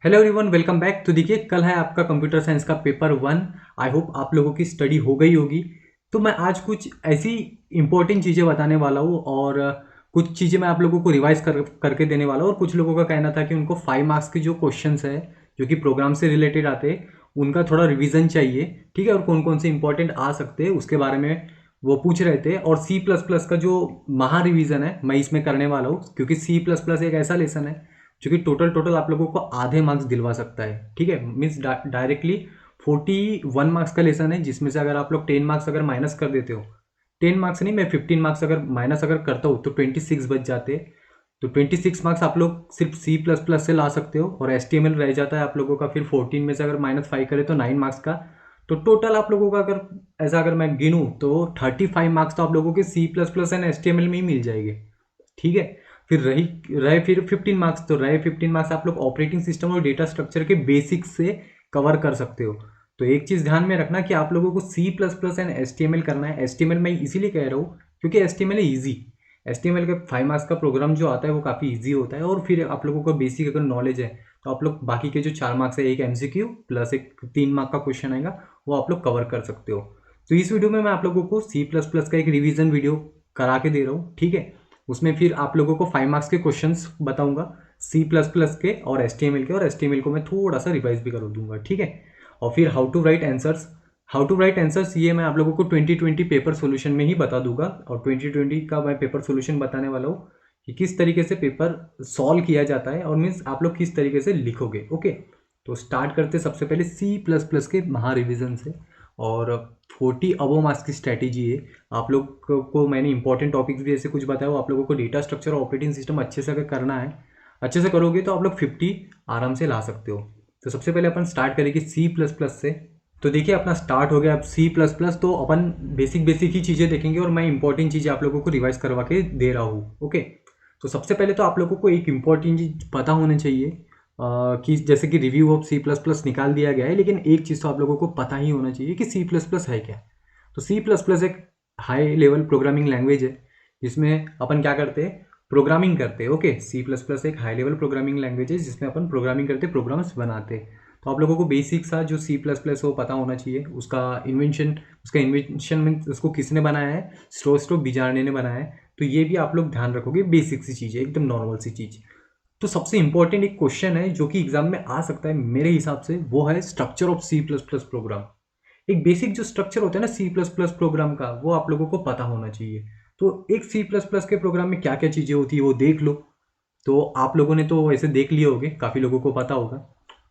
Hello everyone, welcome back. तो देखिए, कल है आपका कंप्यूटर साइंस का पेपर 1। आई होप आप लोगों की स्टडी हो गई होगी। तो मैं आज कुछ ऐसी इंपॉर्टेंट चीज़ें बताने वाला हूँ और कुछ चीज़ें मैं आप लोगों को रिवाइज करके देने वाला हूँ। और कुछ लोगों का कहना था कि उनको 5 मार्क्स के जो क्वेश्चंस है जो कि प्रोग्राम से रिलेटेड आते हैं उनका थोड़ा रिविजन चाहिए। ठीक है, और कौन कौन से इंपॉर्टेंट आ सकते हैं उसके बारे में वो पूछ रहे थे। और सी प्लस प्लस का जो महा रिविजन है मैं इसमें करने वाला हूँ, क्योंकि सी प्लस प्लस एक ऐसा लेसन है जो कि टोटल आप लोगों को आधे मार्क्स दिलवा सकता है। ठीक है, मीन्स डायरेक्टली 41 मार्क्स का लेसन है, जिसमें से अगर आप लोग 10 मार्क्स अगर माइनस कर देते हो, 10 मार्क्स नहीं, मैं 15 मार्क्स अगर माइनस अगर करता हूँ तो 26 बच जाते। तो 26 मार्क्स आप लोग सिर्फ सी प्लस प्लस से ला सकते हो, और एस टी एम एल रह जाता है आप लोगों का फिर 14 में से अगर -5 करें तो 9 मार्क्स का। तो टोटल आप लोगों का अगर ऐसा अगर मैं गिनूँ तो 35 मार्क्स तो आप लोगों के C plus plus and S T M L में ही मिल जाएंगे। ठीक है, फिर रहे फिर 15 मार्क्स। तो रहे 15 मार्क्स आप लोग ऑपरेटिंग सिस्टम और डेटा स्ट्रक्चर के बेसिक्स से कवर कर सकते हो। तो एक चीज़ ध्यान में रखना कि आप लोगों को C plus plus and S T M L करना है। एस टी एम एल मैं इसीलिए कह रहा हूँ क्योंकि एस टी एम एल है easy. S T M L का 5 मार्क्स का प्रोग्राम जो आता है वो काफ़ी ईजी होता है, और फिर आप लोगों को बेसिक अगर नॉलेज है तो आप लोग बाकी के जो 4 मार्क्स है, एक एम सी क्यू प्लस एक 3 मार्क का क्वेश्चन आएगा, वो आप लोग कवर कर सकते हो। तो इस वीडियो में मैं आप लोगों को सी प्लस प्लस का एक रिवीजन वीडियो करा के दे रहा हूँ। ठीक है, उसमें फिर आप लोगों को 5 मार्क्स के क्वेश्चंस बताऊंगा सी प्लस प्लस के और एस टी एम एल के, और एस टी एम एल को मैं थोड़ा सा रिवाइज भी कर दूंगा। ठीक है, और फिर हाउ टू राइट आंसर्स ये मैं आप लोगों को 2020 पेपर सोल्यूशन में ही बता दूंगा। और 2020 का मैं पेपर सोल्यूशन बताने वाला हूँ कि किस तरीके से पेपर सॉल्व किया जाता है, और मीन्स आप लोग किस तरीके से लिखोगे। ओके, तो स्टार्ट करते सबसे पहले सी प्लस प्लस के महा रिविजन से। और 40 अबो मार्क्स की स्ट्रैटेजी है। आप लोग को मैंने इंपॉर्टेंट टॉपिक्स भी ऐसे कुछ बताया हो। आप लोगों को डेटा स्ट्रक्चर और ऑपरेटिंग सिस्टम अच्छे से अगर करना है, अच्छे से करोगे तो आप लोग 50 आराम से ला सकते हो। तो सबसे पहले अपन स्टार्ट करेंगे सी प्लस प्लस से। तो देखिए, अपना स्टार्ट हो गया अब सी प्लस प्लस। तो अपन बेसिक बेसिक ही चीज़ें देखेंगे, और मैं इंपॉर्टेंट चीज़ें आप लोगों को रिवाइज करवा के दे रहा हूँ। ओके, तो सबसे पहले तो आप लोगों को एक इंपॉर्टेंट चीज़ पता होना चाहिए कि जैसे कि review of C plus plus निकाल दिया गया है, लेकिन एक चीज़ तो आप लोगों को पता ही होना चाहिए कि सी प्लस प्लस है क्या। तो सी प्लस प्लस एक हाई लेवल प्रोग्रामिंग लैंग्वेज है, जिसमें अपन क्या करते हैं, प्रोग्रामिंग करते हैं। ओके, सी प्लस प्लस एक हाई लेवल प्रोग्रामिंग लैंग्वेज है जिसमें अपन प्रोग्रामिंग करते, प्रोग्राम्स बनाते हैं। तो आप लोगों को बेसिक सा जो सी प्लस प्लस वो पता होना चाहिए। उसका इन्वेंशन में उसको किसने बनाया है, स्टो बिजारने ने बनाया है। तो ये भी आप लोग ध्यान रखोगे, बेसिक सी चीज़ है, एकदम नॉर्मल सी चीज़। तो सबसे इंपॉर्टेंट एक क्वेश्चन है जो कि एग्जाम में आ सकता है मेरे हिसाब से, वो है structure of C plus plus program. एक बेसिक जो स्ट्रक्चर होता है ना सी प्लस प्लस प्रोग्राम का, वो आप लोगों को पता होना चाहिए। तो एक सी प्लस प्लस के प्रोग्राम में क्या क्या चीज़ें होती है वो देख लो। तो आप लोगों ने तो वैसे देख लिए होंगे, काफ़ी लोगों को पता होगा।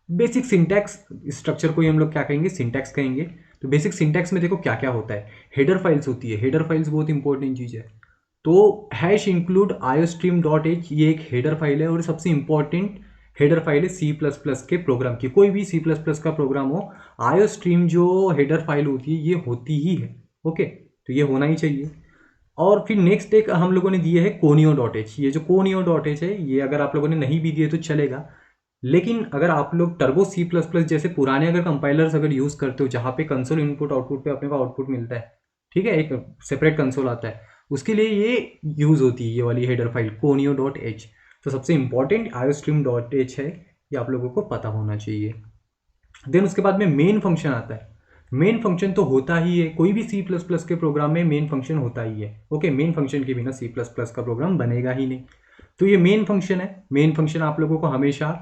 बेसिक सिंटैक्स स्ट्रक्चर को ही हम लोग क्या कहेंगे, सिंटैक्स कहेंगे। तो बेसिक सिंटैक्स में देखो क्या क्या होता है। हेडर फाइल्स होती है, हेडर फाइल्स बहुत इंपॉर्टेंट चीज़ है। तो hash include iostream dot H, ये एक हेडर फाइल है, और सबसे इंपॉर्टेंट हेडर फाइल है सी प्लस प्लस के प्रोग्राम की। कोई भी सी प्लस प्लस का प्रोग्राम हो, आयोस्ट्रीम जो हेडर फाइल होती है ये होती ही है। ओके, तो ये होना ही चाहिए। और फिर नेक्स्ट एक हम लोगों ने दिए है कोनियो डॉट एच। ये जो कोनियो डॉट एच है, ये अगर आप लोगों ने नहीं भी दिए तो चलेगा, लेकिन अगर आप लोग टर्बो सी प्लस प्लस जैसे पुराने अगर कंपाइलर्स अगर यूज़ करते हो, जहाँ पे कंसोल इनपुट आउटपुट पे अपने को आउटपुट मिलता है, ठीक है, एक सेपरेट कंसोल आता है, उसके लिए ये यूज़ होती है ये वाली header file conio dot H. तो सबसे इंपॉर्टेंट आयोस्ट्रीम डॉट एच है, ये आप लोगों को पता होना चाहिए। देन उसके बाद में मेन फंक्शन आता है। मेन फंक्शन तो होता ही है, कोई भी सी प्लस प्लस के प्रोग्राम में मेन फंक्शन होता ही है। ओके, मेन फंक्शन के बिना सी प्लस प्लस का प्रोग्राम बनेगा ही नहीं। तो ये मेन फंक्शन है। मेन फंक्शन आप लोगों को हमेशा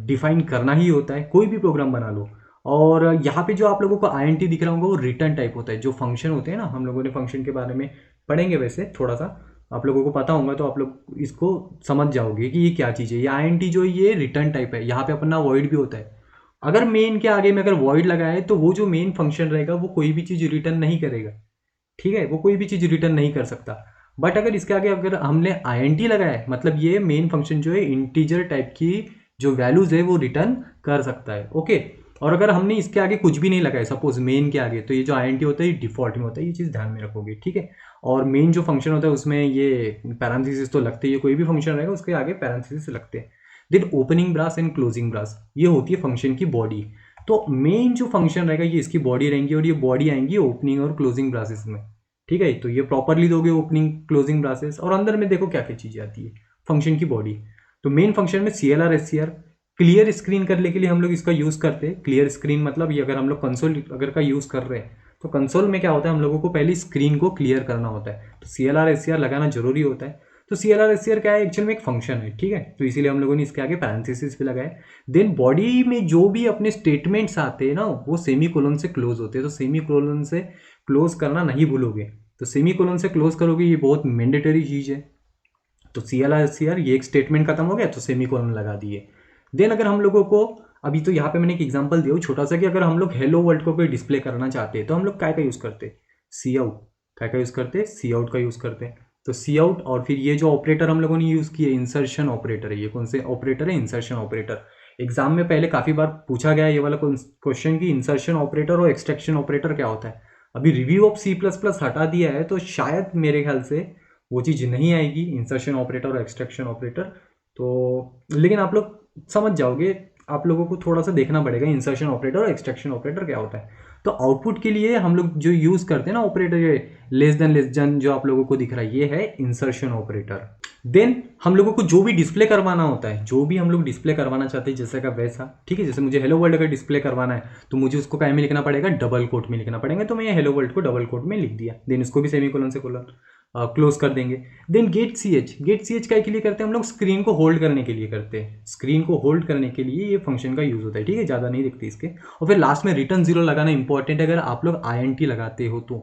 डिफाइन करना ही होता है, कोई भी प्रोग्राम बना लो। और यहाँ पे जो आप लोगों को आई एन टी दिख रहा होगा वो रिटर्न टाइप होता है। जो फंक्शन होते हैं ना, हम लोगों ने फंक्शन के बारे में पढ़ेंगे वैसे थोड़ा सा, आप लोगों को पता होगा तो आप लोग इसको समझ जाओगे कि ये क्या चीज़ है। ये आई एन टी जो है ये रिटर्न टाइप है। यहाँ पे अपना वॉइड भी होता है। अगर मेन के आगे में अगर वॉइड लगाए तो वो जो मेन फंक्शन रहेगा वो कोई भी चीज़ रिटर्न नहीं करेगा। ठीक है, वो कोई भी चीज़ रिटर्न नहीं कर सकता। बट अगर इसके आगे अगर हमने आई एन टी लगाया है, मतलब ये मेन फंक्शन जो है इंटीजर टाइप की जो वैल्यूज है वो रिटर्न कर सकता है। ओके, और अगर हमने इसके आगे कुछ भी नहीं लगाया, सपोज मेन के आगे, तो ये जो आई एन टी होता है ये डिफॉल्ट में होता है। ये चीज़ ध्यान में रखोगे, ठीक है। और मेन जो फंक्शन होता है उसमें ये पैरेंथेसिस तो लगते ही है, कोई भी फंक्शन रहेगा उसके आगे पैरेंथेसिस लगते हैं। Then opening brace and closing brace, ये होती है फंक्शन की बॉडी। तो मेन जो फंक्शन रहेगा ये इसकी बॉडी रहेंगी, और ये बॉडी आएंगी ओपनिंग और क्लोजिंग ब्रासेस में। ठीक है, तो ये प्रॉपरली दोगे ओपनिंग क्लोजिंग ब्रासेस, और अंदर में देखो क्या क्या चीज़ें आती है फंक्शन की बॉडी। तो मेन फंक्शन में C L R S C R, clear screen करने के लिए हम लोग इसका यूज़ करते हैं। क्लियर स्क्रीन मतलब ये अगर हम लोग कंसोल अगर का यूज़ कर रहे हैं तो कंसोल में क्या होता है, हम लोगों को पहले स्क्रीन को क्लियर करना होता है, तो CLR SCR लगाना जरूरी होता है। तो CLR SCR क्या है, एक्चुअल में एक फंक्शन है, ठीक है, तो इसीलिए हम लोगों ने इसके आगे पैरेंथेसिस भी लगाए। देन बॉडी में जो भी अपने स्टेटमेंट्स आते हैं ना वो सेमी कोलन से क्लोज होते हैं, तो सेमी कोलन से क्लोज करना नहीं भूलोगे, तो सेमी कोलन से क्लोज करोगे, ये बहुत मैंडेटरी चीज़ है। तो CLR SCR ये एक स्टेटमेंट खत्म हो गया तो सेमी कोलन लगा दिए। देन अगर हम लोगों को अभी तो यहाँ पे मैंने एक एग्जांपल दिया छोटा सा कि अगर हम लोग हेलो वर्ल्ड को कोई डिस्प्ले करना चाहते हैं तो हम लोग क्या का यूज़ करते हैं, सी आउट। क्या का यूज़ करते हैं, सी आउट का यूज़ करते हैं। तो सी आउट और फिर ये जो ऑपरेटर हम लोगों ने यूज़ किया इंसर्शन ऑपरेटर है, ये कौन से ऑपरेटर है, इंसर्शन ऑपरेटर। एग्जाम में पहले काफ़ी बार पूछा गया ये वाला क्वेश्चन कि इंसर्शन ऑपरेटर और एक्सट्रैक्शन ऑपरेटर क्या होता है। अभी रिव्यू ऑफ C++ हटा दिया है तो शायद मेरे ख्याल से वो चीज़ नहीं आएगी, इंसर्शन ऑपरेटर और एक्सट्रैक्शन ऑपरेटर। तो लेकिन आप लोग समझ जाओगे, आप लोगों को थोड़ा सा देखना पड़ेगा इंसर्शन ऑपरेटर और एक्सट्रैक्शन ऑपरेटर क्या होता है। तो आउटपुट के लिए हम लोग जो यूज़ करते हैं ना ऑपरेटर, ये लेस देन जो आप लोगों को दिख रहा है ये है इंसर्शन ऑपरेटर। देन हम लोगों को जो भी डिस्प्ले करवाना होता है, जो भी हम लोग डिस्प्ले करवाना चाहते हैं जैसे का वैसा, ठीक है, जैसे मुझे हेलो वर्ल्ड अगर डिस्प्ले करवाना है तो मुझे उसको क्या में लिखना पड़ेगा, डबल कोट में लिखना पड़ेगा, तो मैं हेलो वर्ल्ड को डबल कोट में लिख दिया। देन इसको भी सेमी कोलन से कोलन क्लोज कर देंगे। देन गेट सी एच क्या के लिए करते हैं हम लोग, स्क्रीन को होल्ड करने के लिए करते हैं। स्क्रीन को होल्ड करने के लिए ये फंक्शन का यूज होता है, ठीक है, ज़्यादा नहीं दिखती इसके। और फिर लास्ट में रिटर्न जीरो लगाना इंपॉर्टेंट है। अगर आप लोग INT लगाते हो तो,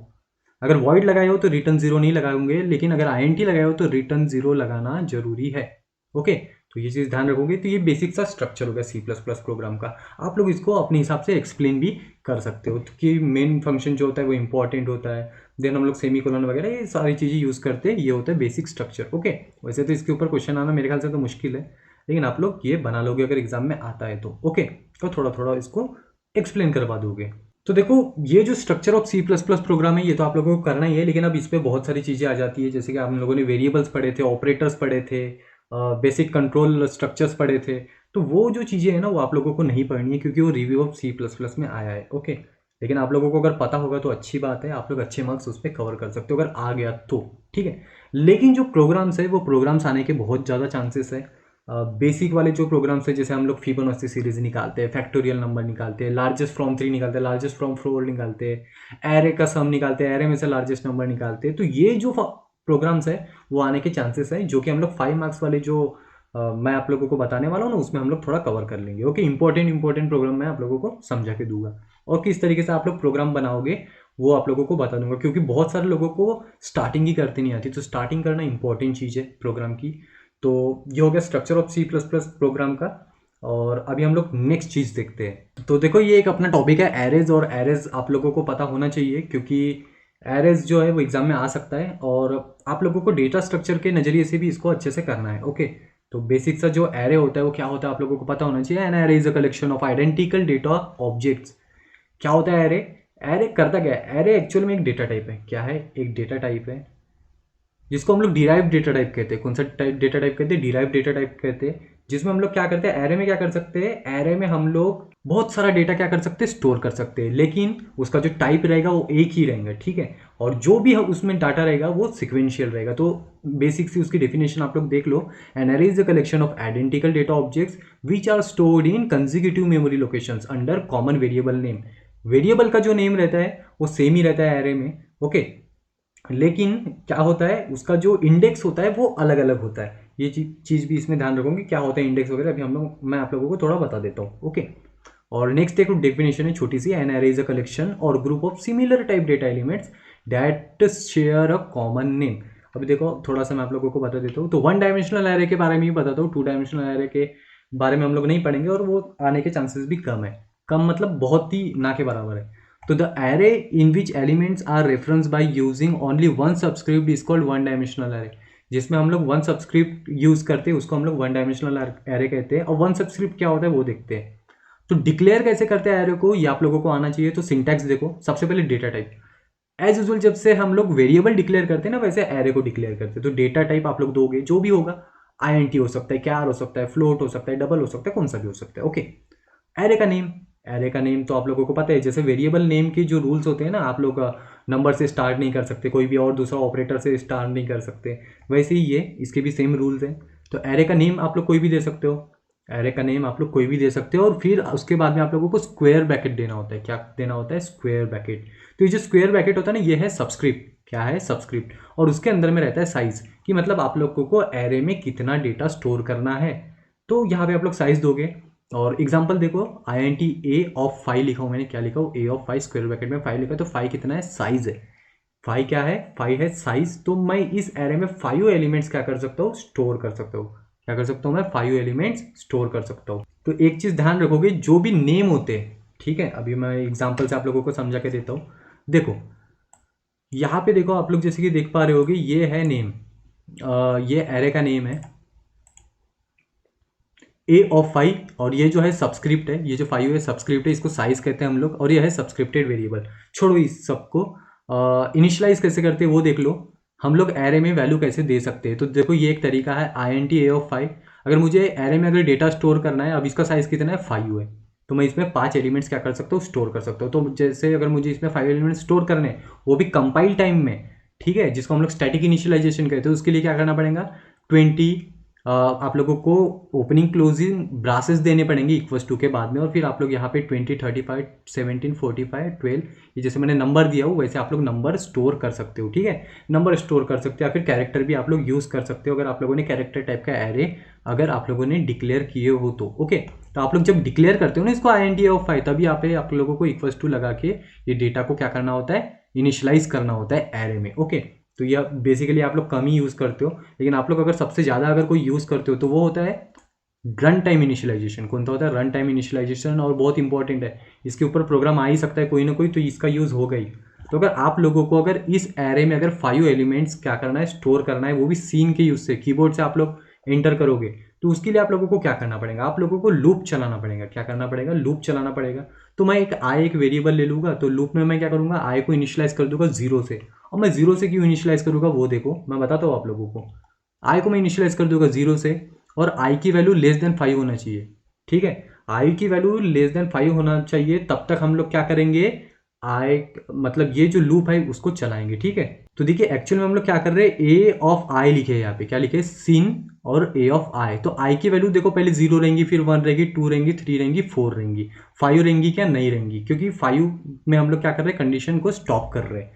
अगर वॉइड लगाए हो तो रिटर्न जीरो नहीं लगाओगे, लेकिन अगर INT लगाए हो तो रिटर्न जीरो लगाना जरूरी है। ओके, तो ये चीज़ ध्यान रखोगे। तो ये बेसिक सा स्ट्रक्चर हो गया C++ प्रोग्राम का। आप लोग इसको अपने हिसाब से एक्सप्लेन भी कर सकते हो कि मेन फंक्शन जो होता है वो इंपॉर्टेंट होता है, देन हम लोग सेमी कोलन वगैरह ये सारी चीज़ें यूज़ करते हैं, ये होता है बेसिक स्ट्रक्चर। ओके, वैसे तो इसके ऊपर क्वेश्चन आना मेरे ख्याल से तो मुश्किल है, लेकिन आप लोग ये बना लोगे अगर एग्जाम में आता है तो। ओके, तो थोड़ा थोड़ा इसको एक्सप्लेन करवा दोगे। तो देखो ये जो स्ट्रक्चर ऑफ C++ प्रोग्राम है ये तो आप लोगों को करना ही है, लेकिन अब इस पर बहुत सारी चीज़ें आ जाती है, जैसे कि हम लोगों ने वेरिएबल्स पढ़े थे, ऑपरेटर्स पढ़े थे, बेसिक कंट्रोल स्ट्रक्चर्स पढ़े थे। तो वो जो चीज़ें हैं ना वो आप लोगों को नहीं पढ़नी है क्योंकि वो रिव्यू ऑफ C++ में आया है। ओके, लेकिन आप लोगों को अगर पता होगा तो अच्छी बात है, आप लोग अच्छे मार्क्स उस पर कवर कर सकते हो अगर आ गया तो, ठीक है। लेकिन जो प्रोग्राम्स है वो प्रोग्राम्स आने के बहुत ज़्यादा चांसेस है। बेसिक वाले जो प्रोग्राम्स है, जैसे हम लोग फिबोनाची सीरीज निकालते हैं, फैक्टोरियल नंबर निकालते हैं, लार्जेस्ट फ्रॉम 3 निकालते हैं, लार्जेस्ट फ्रॉम 4 निकालते हैं, एरे का सम निकालते हैं, एरे में से लार्जेस्ट नंबर निकालते हैं। तो ये जो प्रोग्राम्स है वो आने के चांसेस है, जो कि हम लोग 5 मार्क्स वाले जो मैं आप लोगों को बताने वाला हूँ ना उसमें हम लोग थोड़ा कवर कर लेंगे। ओके, इंपॉर्टेंट प्रोग्राम मैं आप लोगों को समझा के दूंगा, और किस तरीके से आप लोग प्रोग्राम बनाओगे वो आप लोगों को बता दूंगा, क्योंकि बहुत सारे लोगों को स्टार्टिंग ही करते नहीं आती, तो स्टार्टिंग करना इंपॉर्टेंट चीज़ है प्रोग्राम की। तो ये हो गया स्ट्रक्चर ऑफ C++ प्रोग्राम का। और अभी हम लोग नेक्स्ट चीज़ देखते हैं। तो देखो ये एक अपना टॉपिक है एरेज, और एरेज आप लोगों को पता होना चाहिए क्योंकि एरेज जो है वो एग्जाम में आ सकता है, और आप लोगों को डेटा स्ट्रक्चर के नज़रिए से भी इसको अच्छे से करना है। ओके, तो बेसिक सा जो एरे होता है वो क्या होता है आप लोगों को पता होना चाहिए। N array is a collection of identical data objects. क्या होता है एरे, एरे करता क्या है, एरे एक्चुअल में एक डेटा टाइप है। क्या है, एक डेटा टाइप है जिसको हम लोग डिराइव डेटा टाइप कहते हैं। कौन सा टाइप डेटा टाइप कहते हैं, डिराइव डेटा टाइप कहते हैं, जिसमें हम लोग क्या करते हैं, एरे में क्या कर सकते हैं, एरे में हम लोग बहुत सारा डेटा क्या कर सकते हैं, स्टोर कर सकते हैं, लेकिन उसका जो टाइप रहेगा वो एक ही रहेगा, ठीक है, और जो भी उसमें डाटा रहेगा वो सिक्वेंशियल रहेगा। तो बेसिक सी उसकी डेफिनेशन आप लोग देख लो, an array is the collection of identical data objects which are stored in consecutive memory locations under common variable name. Variable का जो नेम रहता है वो सेम ही रहता है एरे में। ओके, लेकिन क्या होता है उसका जो इंडेक्स होता है वो अलग अलग होता है। ये चीज़ भी इसमें ध्यान रखोगे क्या होता है इंडेक्स वगैरह, अभी मैं आप लोगों को थोड़ा बता देता हूँ। ओके, और नेक्स्ट एक डेफिनेशन है छोटी सी, an array is a collection और group of similar type data elements that share a common name. अभी देखो थोड़ा सा मैं आप लोगों को बता देता हूँ। तो 1 डायमेंशनल एरे के बारे में ही बताता हूँ, 2 डायमेंशनल एरे के बारे में हम लोग नहीं पढ़ेंगे, और वो आने के चांसेस भी कम है। कम मतलब बहुत ही ना के बराबर है। तो the array in which elements are reference by using only one subscript is called 1 dimensional array. जिसमें हम लोग 1 सबस्क्रिप्ट यूज करते हैं उसको हम लोग 1 डायमेंशनल एरे कहते हैं। और 1 सबस्क्रिप्ट क्या होता है वो देखते हैं। तो डिक्लेयर कैसे करते हैं एरे को ये आप लोगों को आना चाहिए। तो सिंटैक्स देखो, सबसे पहले डेटा टाइप। एज यूजुअल जब से हम लोग वेरिएबल डिक्लेयर करते हैं ना वैसे एरे को डिक्लेयर करते हैं। तो डेटा टाइप आप लोग दोगे जो भी होगा, INT हो सकता है, कैर हो सकता है, फ्लोट हो सकता है, डबल हो सकता है, कौन सा भी हो सकता है। ओके, एरे का नेम, एरे का नेम तो आप लोगों को पता है, जैसे वेरिएबल नेम के जो रूल्स होते हैं ना, आप लोग नंबर से स्टार्ट नहीं कर सकते, कोई भी और दूसरा ऑपरेटर से स्टार्ट नहीं कर सकते, वैसे ही ये इसके भी सेम रूल्स हैं। तो एरे का नेम आप लोग कोई भी दे सकते हो। एरे का नेम आप लोग कोई भी दे सकते हो और फिर उसके बाद में आप लोगों को स्क्वायर ब्रैकेट देना होता है। क्या देना होता है? Square bracket. तो ये जो स्क्वायर ब्रैकेट होता है ना, ये है सबस्क्रिप्ट। क्या है? सबस्क्रिप्ट। और उसके अंदर में रहता है साइज, कि मतलब आप लोगों को एरे में कितना डेटा स्टोर करना है। तो यहाँ पे आप लोग साइज दोगे। और एग्जाम्पल देखो, INT A ऑफ 5 लिखा हूँ मैंने। क्या लिखा हूँ? A ऑफ 5 स्क्वायर ब्रैकेट में 5 लिखा है। तो 5 कितना है? साइज है। 5 क्या है? 5 है साइज। तो मैं इस एरे में 5 एलिमेंट्स क्या कर सकता हूँ? स्टोर कर सकता हूँ। क्या कर सकता हूँ मैं? 5 एलिमेंट्स स्टोर कर सकता हूँ। तो एक चीज ध्यान रखोगे, जो भी नेम होते हैं, ठीक है, अभी मैं एग्जांपल से आप लोगों को समझा के देता हूँ। देखो यहाँ पे देखो, आप लोग जैसे कि देख पा रहे होगे, ये है नेम, ये एरे का नेम है A ऑफ 5। और ये जो है सबस्क्रिप्ट है, ये जो 5 है सबस्क्रिप्ट है, इसको साइज कहते हैं हम लोग। और ये है सबस्क्रिप्टेड वेरिएबल। छोड़ो इस सबको, इनिशियलाइज कैसे करते हैं वो देख लो। हम लोग एरे में वैल्यू कैसे दे सकते हैं, तो देखो ये एक तरीका है, INT A ऑफ 5। अगर मुझे एरे में अगर डेटा स्टोर करना है, अब इसका साइज कितना है? 5 है। तो मैं इसमें 5 एलिमेंट्स क्या कर सकता हूँ? स्टोर कर सकता हूँ। तो जैसे अगर मुझे इसमें 5 एलिमेंट्स स्टोर करने हैं, वो भी कंपाइल टाइम में, ठीक है, जिसको हम लोग स्टैटिक इनिशियलाइजेशन कहते हैं, उसके लिए क्या करना पड़ेगा? 20 आप लोगों को ओपनिंग क्लोजिंग ब्रासेस देने पड़ेंगे इक्वल्स टू के बाद में। और फिर आप लोग यहाँ पे 20, 35, 17, 45, 12, ये जैसे मैंने नंबर दिया हो वैसे आप लोग नंबर स्टोर कर सकते हो। ठीक है, नंबर स्टोर कर सकते हो, या फिर कैरेक्टर भी आप लोग यूज़ कर सकते हो, अगर आप लोगों ने कैरेक्टर टाइप का एरे अगर आप लोगों ने डिक्लेयर किए हो तो। ओके, तो आप लोग जब डिक्लेयर करते हो ना इसको INT ऑफ 5, तभी यहाँ पे आप लोगों को इक्वल्स टू लगा के ये डेटा को क्या करना होता है? इनिशियलाइज करना होता है एरे में। ओके, तो यह बेसिकली आप लोग कम ही यूज़ करते हो, लेकिन आप लोग अगर सबसे ज़्यादा अगर कोई यूज़ करते हो तो वो होता है रन टाइम इनिशियलाइजेशन। कौन सा होता है? Run time initialization. और बहुत इंपॉर्टेंट है, इसके ऊपर प्रोग्राम आ ही सकता है कोई ना कोई, तो इसका यूज़ होगा ही। तो अगर आप लोगों को अगर इस एरे में अगर 5 एलिमेंट्स क्या करना है? स्टोर करना है, वो भी सीन के यूज़ से, कीबोर्ड से आप लोग एंटर करोगे, तो उसके लिए आप लोगों को क्या करना पड़ेगा? आप लोगों को लूप चलाना पड़ेगा। क्या करना पड़ेगा? लूप चलाना पड़ेगा। तो मैं एक एक वेरिएबल ले लूँगा, तो लूप में मैं क्या करूँगा? को इनिशियलाइज कर दूंगा 0 से। और मैं 0 से क्यों इनिशियलाइज करूँगा वो देखो, मैं बताता हूँ आप लोगों को। को मैं इनिशियलाइज कर दूंगा 0 से, और की वैल्यू लेस देन 5 होना चाहिए। ठीक है, की वैल्यू लेस देन 5 होना चाहिए, तब तक हम लोग क्या करेंगे? मतलब ये जो लूप है उसको चलाएंगे। ठीक है, तो देखिए एक्चुअल में हम लोग क्या कर रहे हैं? A ऑफ I लिखे हैं यहाँ पे। क्या लिखे? सिन और A ऑफ I। तो I की वैल्यू देखो, पहले 0 रहेंगी, फिर 1 रहेगी, 2 रहेंगी, 3 रहेंगी, 4 रहेंगी, 5 रहेंगी क्या? नहीं रहेंगी, क्योंकि 5 में हम लोग क्या कर रहे हैं? कंडीशन को स्टॉप कर रहे हैं।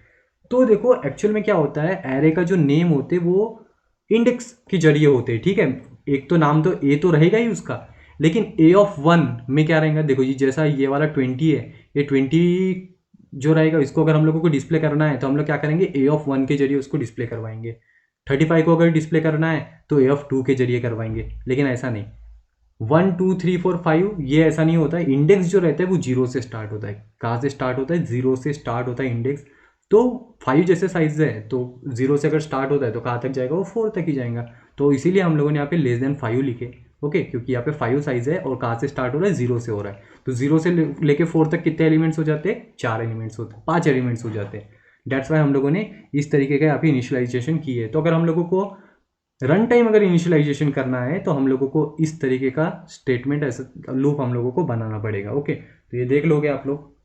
तो देखो एक्चुअल में क्या होता है, एरे का जो नेम होते हैं वो इंडेक्स के जरिए होते हैं। ठीक है, एक तो नाम तो ए तो रहेगा ही उसका, लेकिन A ऑफ 1 में क्या रहेगा? देखो जी, जैसा ये वाला 20 है, ये 20 जो रहेगा, इसको अगर हम लोगों को डिस्प्ले करना है तो हम लोग क्या करेंगे? A ऑफ 1 के जरिए उसको डिस्प्ले करवाएंगे। 35 को अगर डिस्प्ले करना है तो A ऑफ 2 के जरिए करवाएंगे। लेकिन ऐसा नहीं, 1 2 3 4 5 ये ऐसा नहीं होता है। इंडेक्स जो रहता है वो 0 से स्टार्ट होता है। कहाँ से स्टार्ट होता है? 0 से स्टार्ट होता है इंडेक्स। तो 5 जैसे साइज है, तो 0 से अगर स्टार्ट होता है तो कहाँ तक जाएगा? वो 4 तक ही जाएगा। तो इसीलिए हम लोगों ने यहाँ पे लेस देन 5 लिखे। ओके, क्योंकि यहाँ पे 5 साइज है और कहाँ से स्टार्ट हो रहा है? 0 से हो रहा है। तो 0 से लेके 4 तक कितने एलिमेंट्स हो जाते हैं? 4 एलिमेंट्स होते हैं, 5 एलिमेंट्स हो जाते हैं। डेट्स वाई हम लोगों ने इस तरीके का यहाँ पे इनिशियलाइजेशन की है। तो अगर हम लोगों को रन टाइम अगर इनिशियलाइजेशन करना है तो हम लोगों को इस तरीके का स्टेटमेंट, ऐसा लूप हम लोगों को बनाना पड़ेगा। ओके, तो ये देख लोगे आप लोग।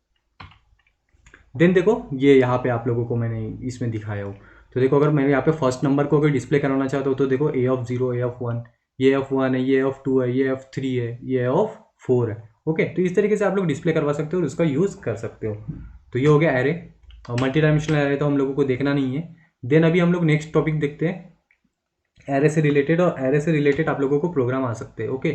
देन देखो, ये यहाँ पे आप लोगों को मैंने इसमें दिखाया हो, तो देखो अगर मैं यहाँ पे फर्स्ट नंबर को अगर डिस्प्ले कराना चाहता हूँ तो देखो A ऑफ 0, A ऑफ 1, ये ऑफ 1 है, ये ऑफ 2 है, ये ऑफ 3 है, ये ऑफ 4 है। ओके, तो इस तरीके से आप लोग डिस्प्ले करवा सकते हो और उसका यूज़ कर सकते हो। तो ये हो गया एरे। और मल्टी डायमेंशनल एरे तो हम लोगों को देखना नहीं है। देन अभी हम लोग नेक्स्ट टॉपिक देखते हैं, एरे से रिलेटेड। और एरे से रिलेटेड आप लोगों को प्रोग्राम आ सकते हैं। ओके,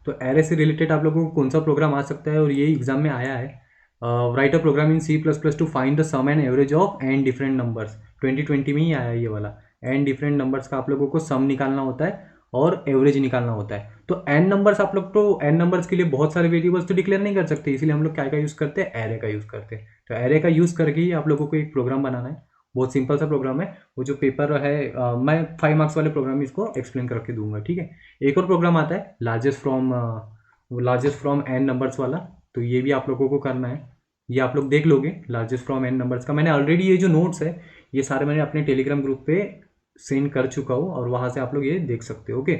तो एरे से रिलेटेड आप लोगों को कौन सा प्रोग्राम आ सकता है, और ये एग्जाम में आया है। Write a program in C++ to find the sum and average of N different numbers. 2020 में ही आया है ये वाला। एन डिफरेंट नंबर्स का आप लोगों को सम निकालना होता है और एवरेज निकालना होता है। तो एन नंबर्स, आप लोग तो एन नंबर्स के लिए बहुत सारे वेरिएबल्स तो डिक्लेयर नहीं कर सकते, इसीलिए हम लोग क्या का यूज़ करते हैं? एरे का यूज़ करते हैं। तो एरे का यूज़ करके ही आप लोगों को एक प्रोग्राम बनाना है। बहुत सिंपल सा प्रोग्राम है। वो जो पेपर है, मैं 5 मार्क्स वाले प्रोग्राम इसको एक्सप्लेन करके दूंगा। ठीक है, एक और प्रोग्राम आता है लार्जेस्ट फ्रॉम एन नंबर्स वाला। तो ये भी आप लोगों को करना है। ये आप लोग देख लोगे लार्जेस्ट फ्रॉम एन नंबर्स का। मैंने ऑलरेडी ये जो नोट्स है ये सारे मैंने अपने टेलीग्राम ग्रुप पे सेंड कर चुका हूँ, और वहाँ से आप लोग ये देख सकते हो। ओके,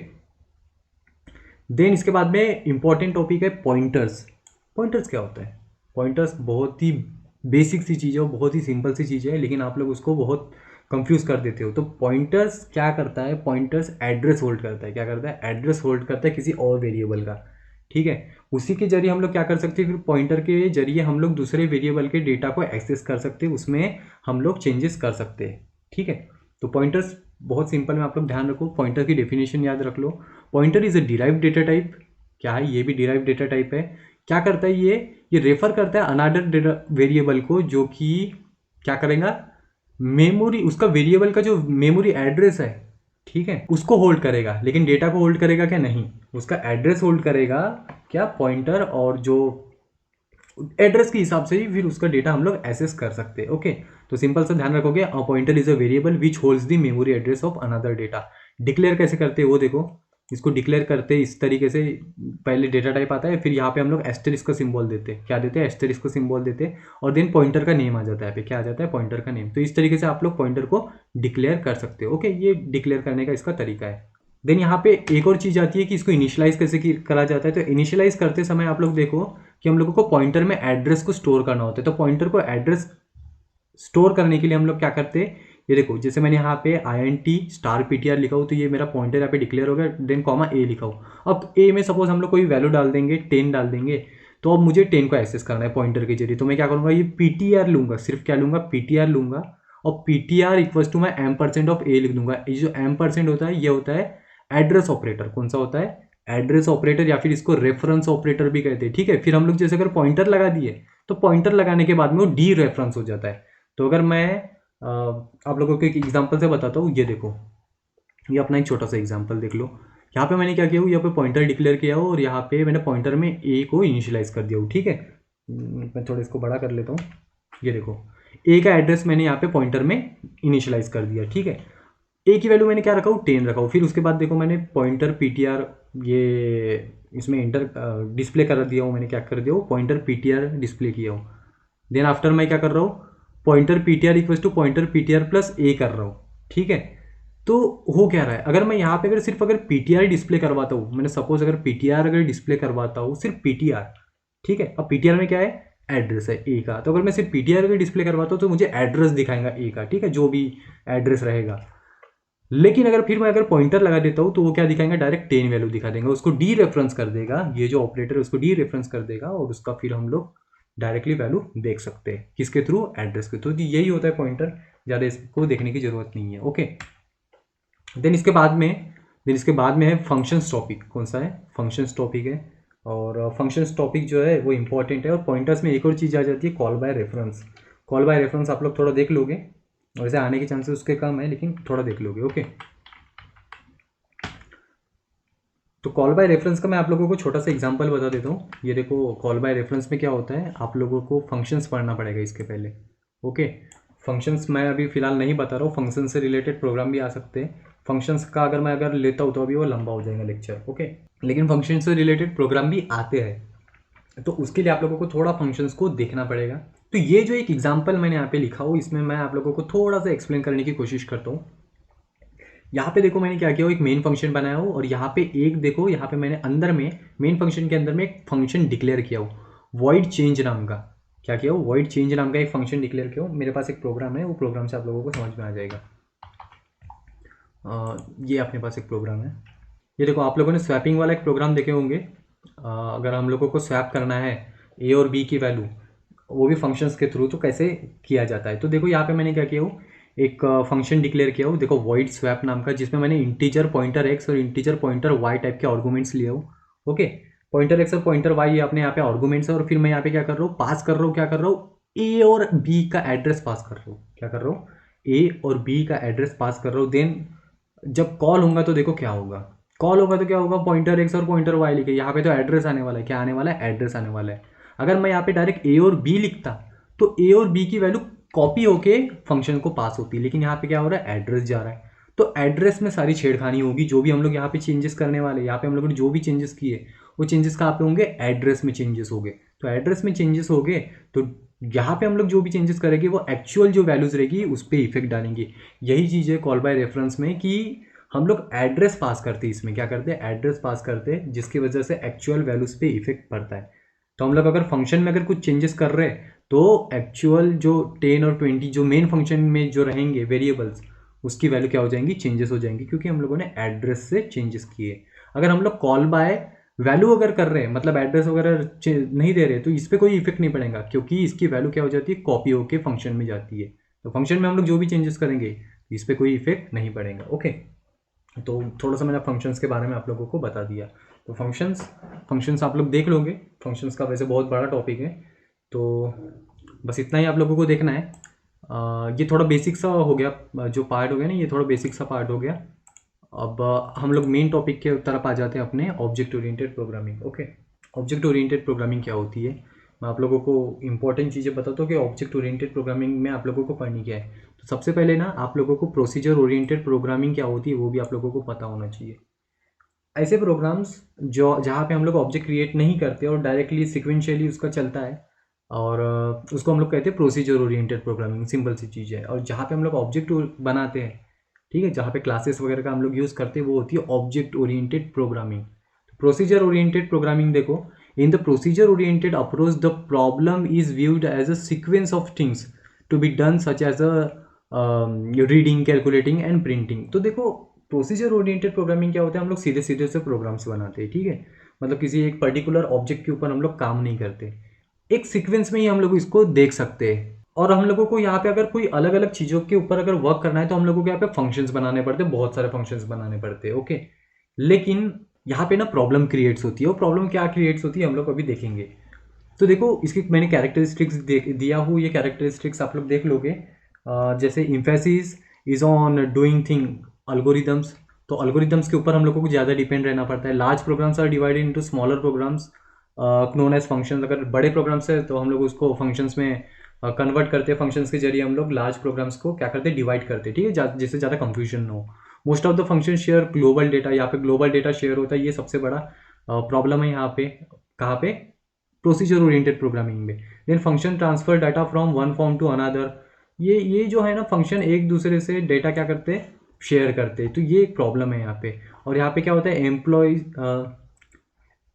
देन इसके बाद में इंपॉर्टेंट टॉपिक है पॉइंटर्स। पॉइंटर्स क्या होता है? पॉइंटर्स बहुत ही बेसिक सी चीज़ है और बहुत ही सिंपल सी चीज़ है, लेकिन आप लोग उसको बहुत कंफ्यूज कर देते हो। तो पॉइंटर्स क्या करता है? पॉइंटर्स एड्रेस होल्ड करता है। क्या करता है? एड्रेस होल्ड करता है किसी और वेरिएबल का। ठीक है। उसी के जरिए हम लोग क्या कर सकते हैं, फिर पॉइंटर के जरिए हम लोग दूसरे वेरिएबल के डेटा को एक्सेस कर सकते हैं, उसमें हम लोग चेंजेस कर सकते हैं। ठीक है, तो पॉइंटर्स बहुत सिंपल में आप लोग ध्यान रखो, पॉइंटर की डेफिनेशन याद रख लो। Pointer is a derived data type. क्या है, ये भी डिराइव्ड डेटा टाइप है। क्या करता है ये रेफर करता है अनदर वेरिएबल को, जो कि क्या करेगा, मेमोरी, उसका वेरिएबल का जो मेमोरी एड्रेस है, ठीक है, उसको होल्ड करेगा, लेकिन डेटा को होल्ड करेगा क्या, नहीं, उसका एड्रेस होल्ड करेगा क्या, पॉइंटर, और जो एड्रेस के हिसाब से ही फिर उसका डेटा हम लोग एक्सेस कर सकते हैं। ओके, तो सिंपल सा ध्यान रखोगे, a pointer is a variable which holds the memory address of another data. Declare कैसे करते हैं वो देखो, इसको डिक्लेयर करते हैं इस तरीके से, पहले डेटा टाइप आता है, फिर यहाँ पे हम लोग एस्टेरिस्क का सिंबल देते हैं, क्या देते हैं, एस्टेरिस्क का सिंबल देते हैं, और देन पॉइंटर का नेम आ जाता है, पे क्या आ जाता है, पॉइंटर का नेम। तो इस तरीके से आप लोग पॉइंटर को डिक्लेयर कर सकते हो। ओके, ये डिक्लेयर करने का इसका तरीका है। देन यहाँ पे एक और चीज़ आती है कि इसको इनिशियलाइज कैसे करा जाता है। तो इनिशियलाइज करते समय आप लोग देखो कि हम लोगों को पॉइंटर में एड्रेस को स्टोर करना होता है। तो पॉइंटर को एड्रेस स्टोर करने के लिए हम लोग क्या करते हैं, ये देखो, जैसे मैंने यहाँ पे INT*PTR लिखा हो, तो ये मेरा पॉइंटर यहाँ पे डिक्लेयर हो गया, देन कॉमा ए लिखा हो। अब ए में सपोज हम लोग कोई वैल्यू डाल देंगे, 10 डाल देंगे, तो अब मुझे 10 को एक्सेस करना है पॉइंटर के जरिए। तो मैं क्या करूँगा, ये PTR लूंगा, सिर्फ क्या लूंगा, PTR लूंगा, और PTR इक्वल्स टू मैं M% ऑफ ए लिख दूंगा। ये जो M% होता है, ये होता है एड्रेस ऑपरेटर। कौन सा होता है, एड्रेस ऑपरेटर, या फिर इसको रेफरेंस ऑपरेटर भी कहते हैं। ठीक है, फिर हम लोग जैसे अगर पॉइंटर लगा दिए, तो पॉइंटर लगाने के बाद में वो डी रेफरेंस हो जाता है। तो अगर मैं आप लोगों को एक एग्जांपल से बताता हूँ, ये देखो, ये अपना एक छोटा सा एग्जांपल देख लो। यहाँ पे मैंने क्या किया हो, यहाँ पे पॉइंटर डिक्लेयर किया हो, और यहाँ पे मैंने पॉइंटर में ए को इनिशियलाइज कर दिया हो। ठीक है, मैं थोड़ा इसको बड़ा कर लेता हूँ। ये देखो, ए का एड्रेस मैंने यहाँ पे पॉइंटर में इनिशियलाइज कर दिया। ठीक है, ए की वैल्यू मैंने क्या रखा हूँ, 10 रखा हूँ। फिर उसके बाद देखो, मैंने पॉइंटर PTR ये इसमें इंटर डिस्प्ले कर दिया हूँ, मैंने क्या कर दिया हूँ, पॉइंटर PTR डिस्प्ले किया हूँ। देन आफ्टर मैं क्या कर रहा हूँ, pointer PTR equal to pointer PTR plus a कर रहा हूँ। ठीक है, तो हो क्या रहा है, अगर मैं यहाँ पे अगर सिर्फ अगर PTR डिस्प्ले करवाता हूँ, मैंने सपोज अगर PTR अगर डिस्प्ले करवाता हूँ, सिर्फ PTR, ठीक है, अब PTR में क्या है, एड्रेस है ए का। तो अगर मैं सिर्फ PTR अगर डिस्प्ले करवाता हूँ, तो मुझे एड्रेस दिखाएगा ए का, ठीक है, जो भी एड्रेस रहेगा। लेकिन अगर फिर मैं अगर पॉइंटर लगा देता हूँ, तो वो क्या दिखाएंगे, डायरेक्ट 10 वैल्यू दिखा देंगे, उसको डी रेफरेंस कर देगा, ये जो ऑपरेटर है उसको डी रेफरेंस कर देगा, और उसका फिर हम लोग डायरेक्टली वैल्यू देख सकते हैं, किसके थ्रू, एड्रेस के थ्रू। तो यही होता है पॉइंटर, ज़्यादा इसको देखने की जरूरत नहीं है। ओके, देन इसके बाद में है फंक्शंस टॉपिक। कौन सा है, फंक्शंस टॉपिक है, और फंक्शंस टॉपिक जो है वो इंपॉर्टेंट है। और पॉइंटर्स में एक और चीज़ आ जाती है, call by reference. Call by reference आप लोग थोड़ा देख लोगे, वैसे आने के चांसेस उसके कम है, लेकिन थोड़ा देख लोगे। ओके, तो कॉल बाय रेफरेंस का मैं आप लोगों को छोटा सा एग्जांपल बता देता हूँ। ये देखो, कॉल बाय रेफरेंस में क्या होता है, आप लोगों को फंक्शंस पढ़ना पड़ेगा इसके पहले। ओके, फंक्शंस मैं अभी फिलहाल नहीं बता रहा हूँ, फंक्शन से रिलेटेड प्रोग्राम भी आ सकते हैं। फंक्शंस का अगर मैं लेता हूँ तो अभी वो लंबा हो जाएगा लेक्चर। ओके, लेकिन फंक्शन से रिलेटेड प्रोग्राम भी आते हैं, तो उसके लिए आप लोगों को थोड़ा फंक्शंस को देखना पड़ेगा। तो ये जो एक एग्जाम्पल मैंने यहाँ पे लिखा हो, इसमें मैं आप लोगों को थोड़ा सा एक्सप्लेन करने की कोशिश करता हूँ। यहाँ पे देखो, मैंने क्या किया हो, एक मेन फंक्शन बनाया हो, और यहाँ पे एक देखो, यहाँ पे मैंने अंदर में मेन फंक्शन के अंदर में एक फंक्शन डिक्लेयर किया हो, वॉइड चेंज नाम का। क्या किया हो, वॉइड चेंज नाम का एक फंक्शन डिक्लेयर किया हो। मेरे पास एक प्रोग्राम है, वो प्रोग्राम से आप लोगों को समझ में आ जाएगा। ये अपने पास एक प्रोग्राम है। ये देखो, आप लोगों ने स्वैपिंग वाला एक प्रोग्राम देखे होंगे। अगर हम लोगों को स्वैप करना है ए और बी की वैल्यू, वो भी फंक्शंस के थ्रू, तो कैसे किया जाता है। तो देखो, यहाँ पे मैंने क्या किया हो, एक फंक्शन डिक्लेयर किया हो, देखो, वॉइड स्वैप नाम का, जिसमें मैंने इंटीजर पॉइंटर एक्स और इंटीजर पॉइंटर वाई टाइप के आर्गुमेंट्स लिए हो। ओके, पॉइंटर एक्स और पॉइंटर वाई अपने यहाँ पे आर्गुमेंट्स है, और फिर मैं यहाँ पे क्या कर रहा हूँ, पास कर रहा हूँ, क्या कर रहा हूँ, ए और बी का एड्रेस पास कर रहा हूँ। क्या कर रहा हूँ, ए और बी का एड्रेस पास कर रहा हूँ। देन जब कॉल होगा तो देखो क्या होगा, कॉल होगा तो क्या होगा, पॉइंटर एक्स और पॉइंटर वाई लिखे, यहाँ पे तो एड्रेस आने वाला है, क्या आने वाला है, एड्रेस आने वाला है। अगर मैं यहाँ पे डायरेक्ट ए और बी लिखता, तो ए और बी की वैल्यू कॉपी होके फंक्शन को पास होती है, लेकिन यहाँ पे क्या हो रहा है, एड्रेस जा रहा है। तो एड्रेस में सारी छेड़खानी होगी, जो भी हम लोग यहाँ पे चेंजेस करने वाले, यहाँ पे हम लोगों ने जो भी चेंजेस किए, वो चेंजेस कहाँ पे होंगे, एड्रेस में चेंजेस हो गए। तो एड्रेस में चेंजेस हो गए, तो यहाँ पे हम लोग जो भी चेंजेस करेंगे, वो एक्चुअल जो वैल्यूज रहेगी उस पर इफेक्ट डालेंगे। यही चीज़ है कॉल बाय रेफरेंस में, कि हम लोग एड्रेस पास करते हैं, इसमें क्या करते हैं, एड्रेस पास करते हैं, जिसकी वजह से एक्चुअल वैल्यूज पे इफेक्ट पड़ता है। तो हम लोग अगर फंक्शन में अगर कुछ चेंजेस कर रहे हैं, तो एक्चुअल जो 10 और 20 जो मेन फंक्शन में जो रहेंगे वेरिएबल्स, उसकी वैल्यू क्या हो जाएंगी, चेंजेस हो जाएंगी, क्योंकि हम लोगों ने एड्रेस से चेंजेस किए। अगर हम लोग कॉल बाय वैल्यू अगर कर रहे हैं मतलब एड्रेस वगैरह नहीं दे रहे तो इस पर कोई इफेक्ट नहीं पड़ेगा, क्योंकि इसकी वैल्यू क्या हो जाती है, कॉपी होके फंक्शन में जाती है। तो फंक्शन में हम लोग जो भी चेंजेस करेंगे इस पर कोई इफेक्ट नहीं पड़ेगा। ओके, तो थोड़ा सा मैंने फंक्शंस के बारे में आप लोगों को बता दिया। तो फंक्शंस आप लोग देख लोगे, फंक्शंस का वैसे बहुत बड़ा टॉपिक है, तो बस इतना ही आप लोगों को देखना है। ये थोड़ा बेसिक सा हो गया, जो पार्ट हो गया ना ये थोड़ा बेसिक सा पार्ट हो गया। अब हम लोग मेन टॉपिक के तरफ आ जाते हैं अपने object oriented programming. Okay, object oriented programming क्या होती है, मैं आप लोगों को इंपॉर्टेंट चीज़ें बताता हूँ कि ऑब्जेक्ट ओरिएंटेड प्रोग्रामिंग में आप लोगों को पढ़नी क्या है। तो सबसे पहले ना आप लोगों को प्रोसीजर ओरिएंटेड प्रोग्रामिंग क्या होती है वो भी आप लोगों को पता होना चाहिए। ऐसे प्रोग्राम्स जो जहाँ पे हम लोग ऑब्जेक्ट क्रिएट नहीं करते और डायरेक्टली सिक्वेंशियली उसका चलता है, और उसको हम लोग कहते हैं प्रोसीजर ओरिएंटेड प्रोग्रामिंग। सिंपल सी चीज़ है। और जहाँ पे हम लोग ऑब्जेक्ट बनाते हैं, ठीक है, जहाँ पे क्लासेस वगैरह का हम लोग यूज़ करते हैं वो होती है object oriented programming. Procedure oriented programming देखो, in the procedure oriented approach the problem is viewed as a sequence of things to be done such as a reading, calculating and printing. तो देखो procedure oriented programming क्या होता है, हम लोग सीधे सीधे से प्रोग्राम्स बनाते हैं, ठीक है, मतलब किसी एक पर्टिकुलर ऑब्जेक्ट के ऊपर हम लोग काम नहीं करते, एक सीक्वेंस में ही हम लोग इसको देख सकते हैं। और हम लोगों को यहाँ पे अगर कोई अलग अलग चीज़ों के ऊपर अगर वर्क करना है तो हम लोगों को यहाँ पे फंक्शंस बनाने पड़ते हैं, बहुत सारे फंक्शंस बनाने पड़ते हैं। ओके, लेकिन यहाँ पे ना प्रॉब्लम क्रिएट्स होती है, और प्रॉब्लम क्या क्रिएट्स होती है हम लोग अभी देखेंगे। तो देखो इसकी मैंने कैरेक्टरिस्टिक्स दिया हूँ, ये कैरेक्टरिस्टिक्स आप लोग देख लोगे। जैसे emphasis is on doing thing algorithms, तो अल्गोरिदम्स के ऊपर हम लोगों को ज़्यादा डिपेंड रहना पड़ता है। Large programs are divided into smaller programs known as function. अगर बड़े प्रोग्राम्स है तो हम लोग उसको फंक्शंस में कन्वर्ट करते हैं, फंक्शंस के जरिए हम लोग लार्ज प्रोग्राम्स को क्या करते हैं, डिवाइड करते हैं, ठीक है, जिससे ज़्यादा कंफ्यूजन ना हो। Most of the function share global data, यहाँ पे ग्लोबल डेटा शेयर होता है, ये सबसे बड़ा प्रॉब्लम है यहाँ पे। कहाँ पे, प्रोसीजर ओरिएंटेड प्रोग्रामिंग में। Then function transfer data from one form to another, ये जो है ना फंक्शन एक दूसरे से डेटा क्या करते हैं, शेयर करते हैं, तो ये एक प्रॉब्लम है यहाँ पे। और यहाँ पे क्या होता है,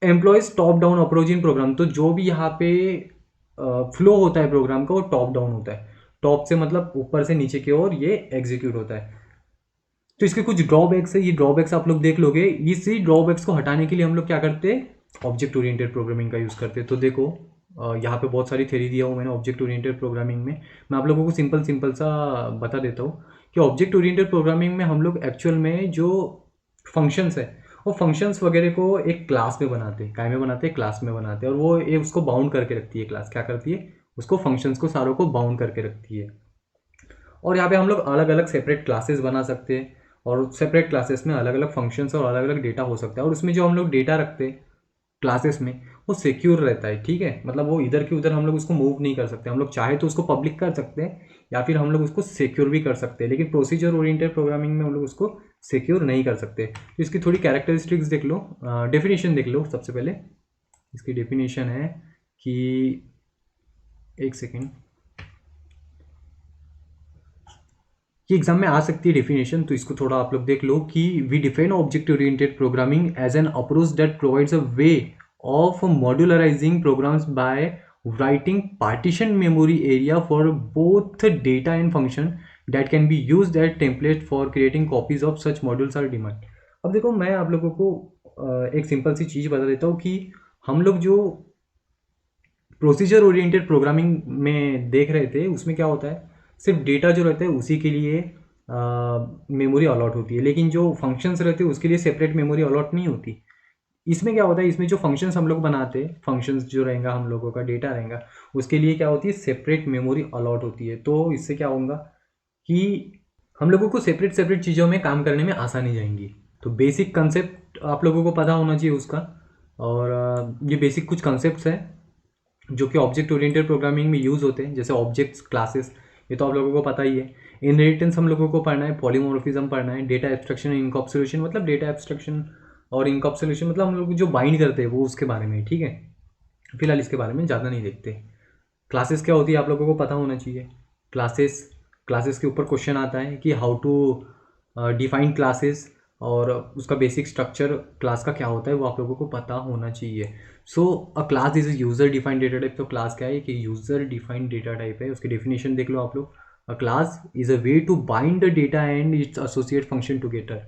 employs top down approach in program, तो जो भी यहाँ पे फ्लो होता है प्रोग्राम का वो टॉप डाउन होता है। टॉप से मतलब ऊपर से नीचे की ओर ये एग्जीक्यूट होता है। तो इसके कुछ ड्रॉबैक्स है, ये ड्रॉबैक्स आप लोग देख लोगे। इसी ड्रॉबैक्स को हटाने के लिए हम लोग क्या करते हैं, ऑब्जेक्ट ओरिएंटेड प्रोग्रामिंग का यूज़ करते हैं। तो देखो यहाँ पे बहुत सारी थ्योरी दिया हूँ मैंने ऑब्जेक्ट ओरिएंटेड प्रोग्रामिंग में। मैं आप लोगों को सिंपल सिंपल सा बता देता हूँ कि ऑब्जेक्ट ओरिएंटेड प्रोग्रामिंग में हम लोग एक्चुअल में जो फंक्शंस है वो फंक्शंस वगैरह को एक क्लास में बनाते हैं। काय में बनाते हैं, क्लास में बनाते हैं, और वो ये उसको बाउंड करके रखती है। क्लास क्या करती है, उसको फंक्शंस को सारों को बाउंड करके रखती है। और यहाँ पे हम लोग अलग अलग सेपरेट क्लासेस बना सकते हैं, और सेपरेट क्लासेस में अलग अलग फंक्शंस और अलग अलग डेटा हो सकता है। और उसमें जो हम लोग डेटा रखते हैं क्लासेस में वो सिक्योर रहता है, ठीक है, मतलब वो इधर की उधर हम लोग उसको मूव नहीं कर सकते। हम लोग चाहे तो उसको पब्लिक कर सकते हैं या फिर हम लोग उसको सिक्योर भी कर सकते हैं, लेकिन प्रोसीजर ओरिएंटेड प्रोग्रामिंग में हम लोग उसको सिक्योर नहीं कर सकते। तो इसकी थोड़ी कैरेक्टरिस्टिक्स देख लो, डेफिनेशन देख लो। सबसे पहले इसकी डेफिनेशन है कि, एक सेकेंड, ये एग्जाम में आ सकती है डेफिनेशन, तो इसको थोड़ा आप लोग देख लो कि we define object oriented programming as an approach that provides a way of modularising programs by writing partition memory area for both data and function that can be used as template for creating copies of such modules are demand। अब देखो मैं आप लोगों को एक simple सी चीज़ बता देता हूँ कि हम लोग जो प्रोसीजर ओरिएंटेड प्रोग्रामिंग में देख रहे थे उसमें क्या होता है, सिर्फ डेटा जो रहता है उसी के लिए मेमोरी अलॉट होती है, लेकिन जो फंक्शंस रहते हैं उसके लिए सेपरेट मेमोरी अलॉट नहीं होती। इसमें क्या होता है, इसमें जो फंक्शंस हम लोग बनाते हैं, फंक्शंस जो रहेगा हम लोगों का डेटा रहेगा उसके लिए क्या होती है, सेपरेट मेमोरी अलॉट होती है। तो इससे क्या होगा कि हम लोगों को सेपरेट सेपरेट चीज़ों में काम करने में आसानी जाएंगी। तो बेसिक कंसेप्ट आप लोगों को पता होना चाहिए उसका। और ये बेसिक कुछ कंसेप्ट्स हैं जो कि ऑब्जेक्ट ओरिएंटेड प्रोग्रामिंग में यूज़ होते हैं, जैसे ऑब्जेक्ट्स, क्लासेस, ये तो आप लोगों को पता ही है। इनहेरिटेंस हम लोगों को पढ़ना है, पॉलीमॉर्फिज्म पढ़ना है, डेटा एब्स्ट्रक्शन, इनकैप्सुलेशन, मतलब डेटा एब्स्ट्रक्शन और इनकैप्सुलेशन मतलब हम लोग जो बाइंड करते हैं वो उसके बारे में, ठीक है। फिलहाल इसके बारे में ज़्यादा नहीं देखते। क्लासेस क्या होती है आप लोगों को पता होना चाहिए। क्लासेस के ऊपर क्वेश्चन आता है कि हाउ टू डिफाइन क्लासेस, और उसका बेसिक स्ट्रक्चर क्लास का क्या होता है वो आप लोगों को पता होना चाहिए। So a class is user defined data type. तो क्लास क्या है कि यूजर डिफाइंड डेटा टाइप है, उसकी डेफिनेशन देख लो आप लोग। A class is a way to bind the data and its associate function together.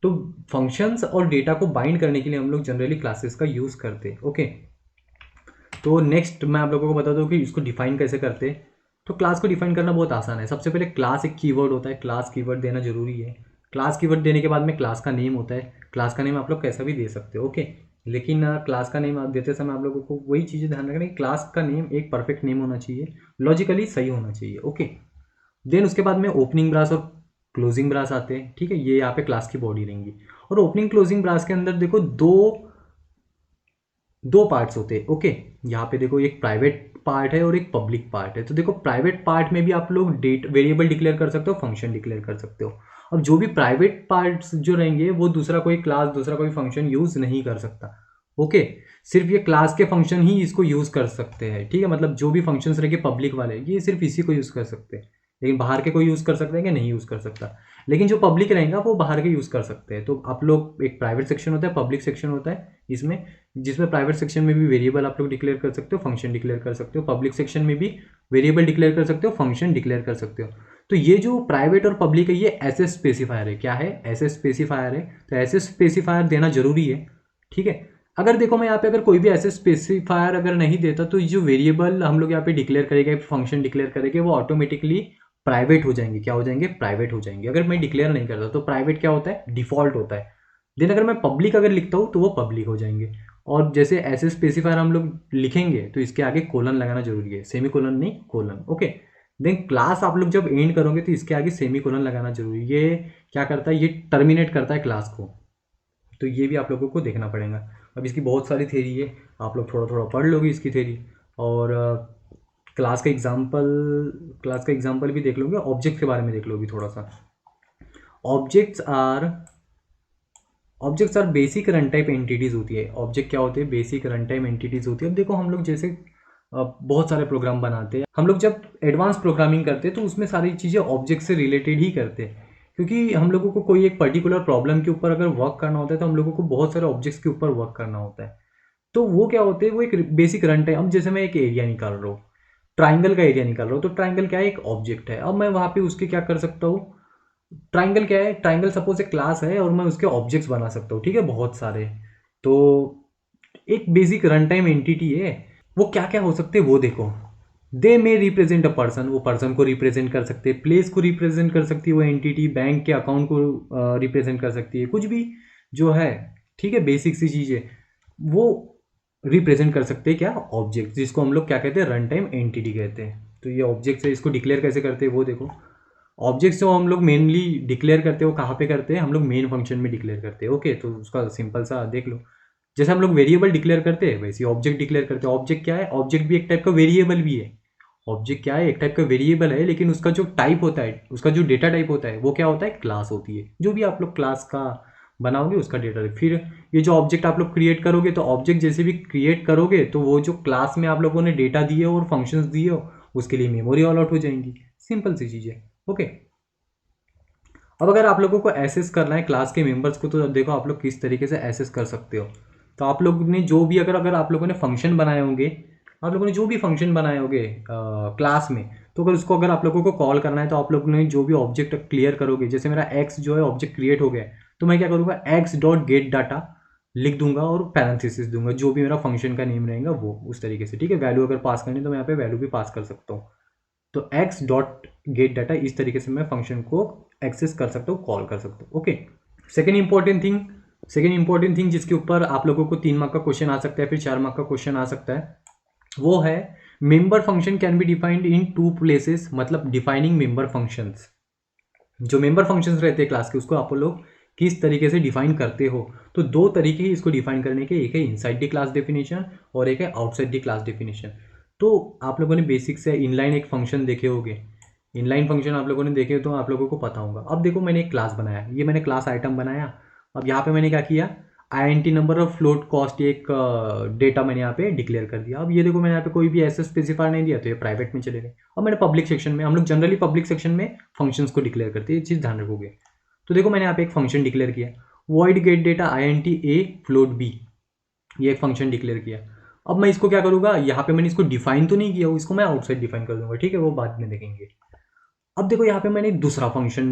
तो फंक्शंस और डेटा को बाइंड करने के लिए हम लोग जनरली क्लासेस का यूज़ करते हैं। ओके, तो नेक्स्ट मैं आप लोगों को बता दूं कि इसको डिफाइन कैसे करते हैं। तो क्लास को डिफाइन करना बहुत आसान है। सबसे पहले क्लास एक कीवर्ड होता है, क्लास कीवर्ड देना जरूरी है। क्लास कीवर्ड देने के बाद में क्लास का नेम होता है। क्लास का नेम आप लोग कैसा भी दे सकते हो, ओके। लेकिन क्लास का नेम आप देते समय आप लोगों को वही चीज़ें ध्यान रखना कि क्लास का नेम एक परफेक्ट नेम होना चाहिए, लॉजिकली सही होना चाहिए, ओके। देन उसके बाद में ओपनिंग ब्रास और क्लोजिंग ब्रास आते हैं, ठीक है। ये यहाँ पे क्लास की बॉडी रहेंगी। और ओपनिंग क्लोजिंग ब्रास के अंदर देखो दो पार्ट्स होते हैं, ओके। यहाँ पे देखो एक प्राइवेट पार्ट है और एक पब्लिक पार्ट है। तो देखो प्राइवेट पार्ट में भी आप लोग डेट वेरिएबल डिक्लेयर कर सकते हो, फंक्शन डिक्लेयर कर सकते हो। अब जो भी प्राइवेट पार्ट्स जो रहेंगे वो दूसरा कोई क्लास, दूसरा कोई फंक्शन यूज नहीं कर सकता, ओके। सिर्फ ये क्लास के फंक्शन ही इसको यूज कर सकते हैं, ठीक है। मतलब जो भी फंक्शंस रहेंगे पब्लिक वाले, ये सिर्फ इसी को यूज कर सकते हैं। लेकिन बाहर के कोई यूज कर सकते हैं कि नहीं यूज कर सकता। लेकिन जो पब्लिक रहेगा वो बाहर के यूज कर सकते हैं। तो आप लोग, एक प्राइवेट सेक्शन होता है, पब्लिक सेक्शन होता है इसमें, जिसमें प्राइवेट सेक्शन में भी वेरिएबल आप लोग डिक्लेयर कर सकते हो, फंक्शन डिक्लेयर कर सकते हो। पब्लिक सेक्शन में भी वेरिएबल डिक्लेयर कर सकते हो, फंक्शन डिक्लेयर कर सकते हो। तो ये जो प्राइवेट और पब्लिक है ये एसएस स्पेसिफायर है। क्या है? एसएस स्पेसिफायर है। तो एसएस स्पेसिफायर देना जरूरी है, ठीक है। अगर देखो मैं यहाँ पे अगर कोई भी एसएस स्पेसिफायर अगर नहीं देता तो जो वेरिएबल हम लोग यहाँ पे डिक्लेयर करेंगे, फंक्शन डिक्लेयर करेंगे, वो ऑटोमेटिकली प्राइवेट हो जाएंगे। क्या हो जाएंगे? प्राइवेट हो जाएंगे। अगर मैं डिक्लेयर नहीं करता तो प्राइवेट क्या होता है? डिफॉल्ट होता है। देन अगर मैं पब्लिक अगर लिखता हूँ तो वो पब्लिक हो जाएंगे। और जैसे ऐसे स्पेसिफायर हम लोग लिखेंगे तो इसके आगे कोलन लगाना जरूरी है, सेमी कोलन नहीं, कोलन, ओके। देन क्लास आप लोग जब एंड करोगे तो इसके आगे सेमी कोलन लगाना जरूरी है। ये क्या करता है? ये टर्मिनेट करता है क्लास को। तो ये भी आप लोगों को देखना पड़ेगा। अब इसकी बहुत सारी थ्योरी है, आप लोग थोड़ा थोड़ा पढ़ लोगे इसकी थ्योरी। और क्लास का एग्जांपल भी देख लोगे, ऑब्जेक्ट के बारे में देख लोगे थोड़ा सा। Objects are basic run type entities होती है। ऑब्जेक्ट क्या होते हैं? बेसिक रन टाइम एंटिटीज होती है। अब देखो हम लोग जैसे बहुत सारे प्रोग्राम बनाते हैं, हम लोग जब एडवांस प्रोग्रामिंग करते हैं तो उसमें सारी चीज़ें ऑब्जेक्ट से रिलेटेड ही करते हैं। क्योंकि हम लोगों को कोई एक पर्टिकुलर प्रॉब्लम के ऊपर अगर वर्क करना होता है तो हम लोगों को बहुत सारे ऑब्जेक्ट्स के ऊपर वर्क करना होता है। तो वो क्या होते हैं? वो एक बेसिक रन टाइम। अब जैसे मैं एक एरिया निकाल रहा हूँ, ट्राइंगल का एरिया निकाल रहा हूँ, तो ट्राइंगल क्या है? एक ऑब्जेक्ट है। अब मैं वहाँ पे उसके क्या कर सकता हूँ? ट्राइंगल क्या है? ट्राइंगल सपोज एक क्लास है और मैं उसके ऑब्जेक्ट्स बना सकता हूँ, ठीक है, बहुत सारे। तो एक बेसिक रन टाइम एंटिटी है। वो क्या क्या हो सकते हैं वो देखो। दे मे रिप्रेजेंट अ पर्सन, वो पर्सन को रिप्रेजेंट कर सकते हैं, प्लेस को रिप्रेजेंट कर सकती है वो एंटिटी, बैंक के अकाउंट को रिप्रेजेंट कर सकती है, कुछ भी जो है, ठीक है, बेसिक सी चीज़ें वो रिप्रेजेंट कर सकते हैं क्या? ऑब्जेक्ट, जिसको हम लोग क्या कहते हैं? रन टाइम एंटिटी कहते हैं। तो ये ऑब्जेक्ट है, इसको डिक्लेयर कैसे करते हैं वो देखो। ऑब्जेक्ट्स जो हम लोग मेनली डिक्लेयर करते हैं वो कहाँ पे करते हैं? हम लोग मेन फंक्शन में डिक्लेयर करते हैं, ओके। तो उसका सिंपल सा देख लो। जैसे हम लोग वेरिएबल डिक्लेयर करते हैं वैसे ऑब्जेक्ट डिक्लेयर करते हैं। ऑब्जेक्ट क्या है? ऑब्जेक्ट भी एक टाइप का वेरिएबल भी है। ऑब्जेक्ट क्या है? एक टाइप का वेरिएबल है, लेकिन उसका जो टाइप होता है, उसका जो डेटा टाइप होता है वो क्या होता है? क्लास होती है। जो भी आप लोग क्लास का बनाओगे उसका डेटा टाइप। फिर ये जो ऑब्जेक्ट आप लोग क्रिएट करोगे, तो ऑब्जेक्ट जैसे भी क्रिएट करोगे तो वो जो क्लास में आप लोगों ने डेटा दिए और फंक्शंस दिए हो उसके लिए मेमोरी अलॉट हो जाएंगी। सिंपल सी चीज़ है, ओके। अब अगर आप लोगों को एसेस करना है क्लास के मेंबर्स को, तो देखो आप लोग किस तरीके से एसेस कर सकते हो। तो आप लोग ने जो भी अगर अगर आप लोगों ने फंक्शन बनाए होंगे, आप लोगों ने जो भी फंक्शन बनाए होंगे क्लास में, तो अगर उसको अगर आप लोगों को कॉल करना है तो आप लोगों ने जो भी ऑब्जेक्ट क्लियर करोगे, जैसे मेरा एक्स जो है ऑब्जेक्ट क्रिएट हो गया है, तो मैं क्या करूँगा? एक्स डॉट गेट डाटा लिख दूंगा और पैरेंथेसिस दूंगा, जो भी मेरा फंक्शन का नेम रहेगा वो उस तरीके से, ठीक है। वैल्यू अगर पास करनी है तो मैं यहाँ पे वैल्यू भी पास कर सकता हूँ। तो एक्स डॉट गेट डाटा, इस तरीके से मैं फंक्शन को एक्सेस कर सकता हूँ, कॉल कर सकता हूँ, ओके। सेकेंड इंपॉर्टेंट थिंग जिसके ऊपर आप लोगों को 3 मार्क का क्वेश्चन आ सकता है, फिर 4 मार्क का क्वेश्चन आ सकता है, वो है member function can be defined in 2 places. मतलब डिफाइनिंग मेंबर फंक्शंस, जो मेंबर फंक्शंस रहते हैं क्लास के, उसको आप लोग किस तरीके से डिफाइन करते हो। तो 2 तरीके ही इसको डिफाइन करने के, एक है इनसाइड द क्लास डेफिनेशन और एक है आउटसाइड द क्लास डेफिनेशन। तो आप लोगों ने बेसिक से इनलाइन एक फंक्शन देखे होंगे, इनलाइन फंक्शन आप लोगों ने देखे तो आप लोगों को पता होगा। अब देखो मैंने एक क्लास बनाया, ये मैंने क्लास आइटम बनाया। अब यहाँ पे मैंने क्या किया? INT नंबर और फ्लोट कॉस्ट, एक डेटा मैंने यहाँ पे डिक्लेयर कर दिया। अब ये देखो मैंने यहाँ पे कोई भी ऐसे स्पेसिफायर नहीं दिया तो ये प्राइवेट में चले गए। अब मैंने पब्लिक सेक्शन में, हम लोग जनरली पब्लिक सेक्शन में फंक्शंस को डिक्लेयर करते हैं, ये चीज़ ध्यान रखोगे। तो देखो मैंने यहाँ पे एक फंक्शन डिक्लेयर किया, void get data INT A float B, ये एक फंक्शन डिक्लेयर किया। अब मैं इसको क्या करूँगा? यहाँ पे मैंने इसको डिफाइन तो नहीं किया, इसको मैं आउटसाइड डिफाइन कर दूंगा, ठीक है, वो बाद में देखेंगे। अब देखो यहाँ पे मैंने दूसरा फंक्शन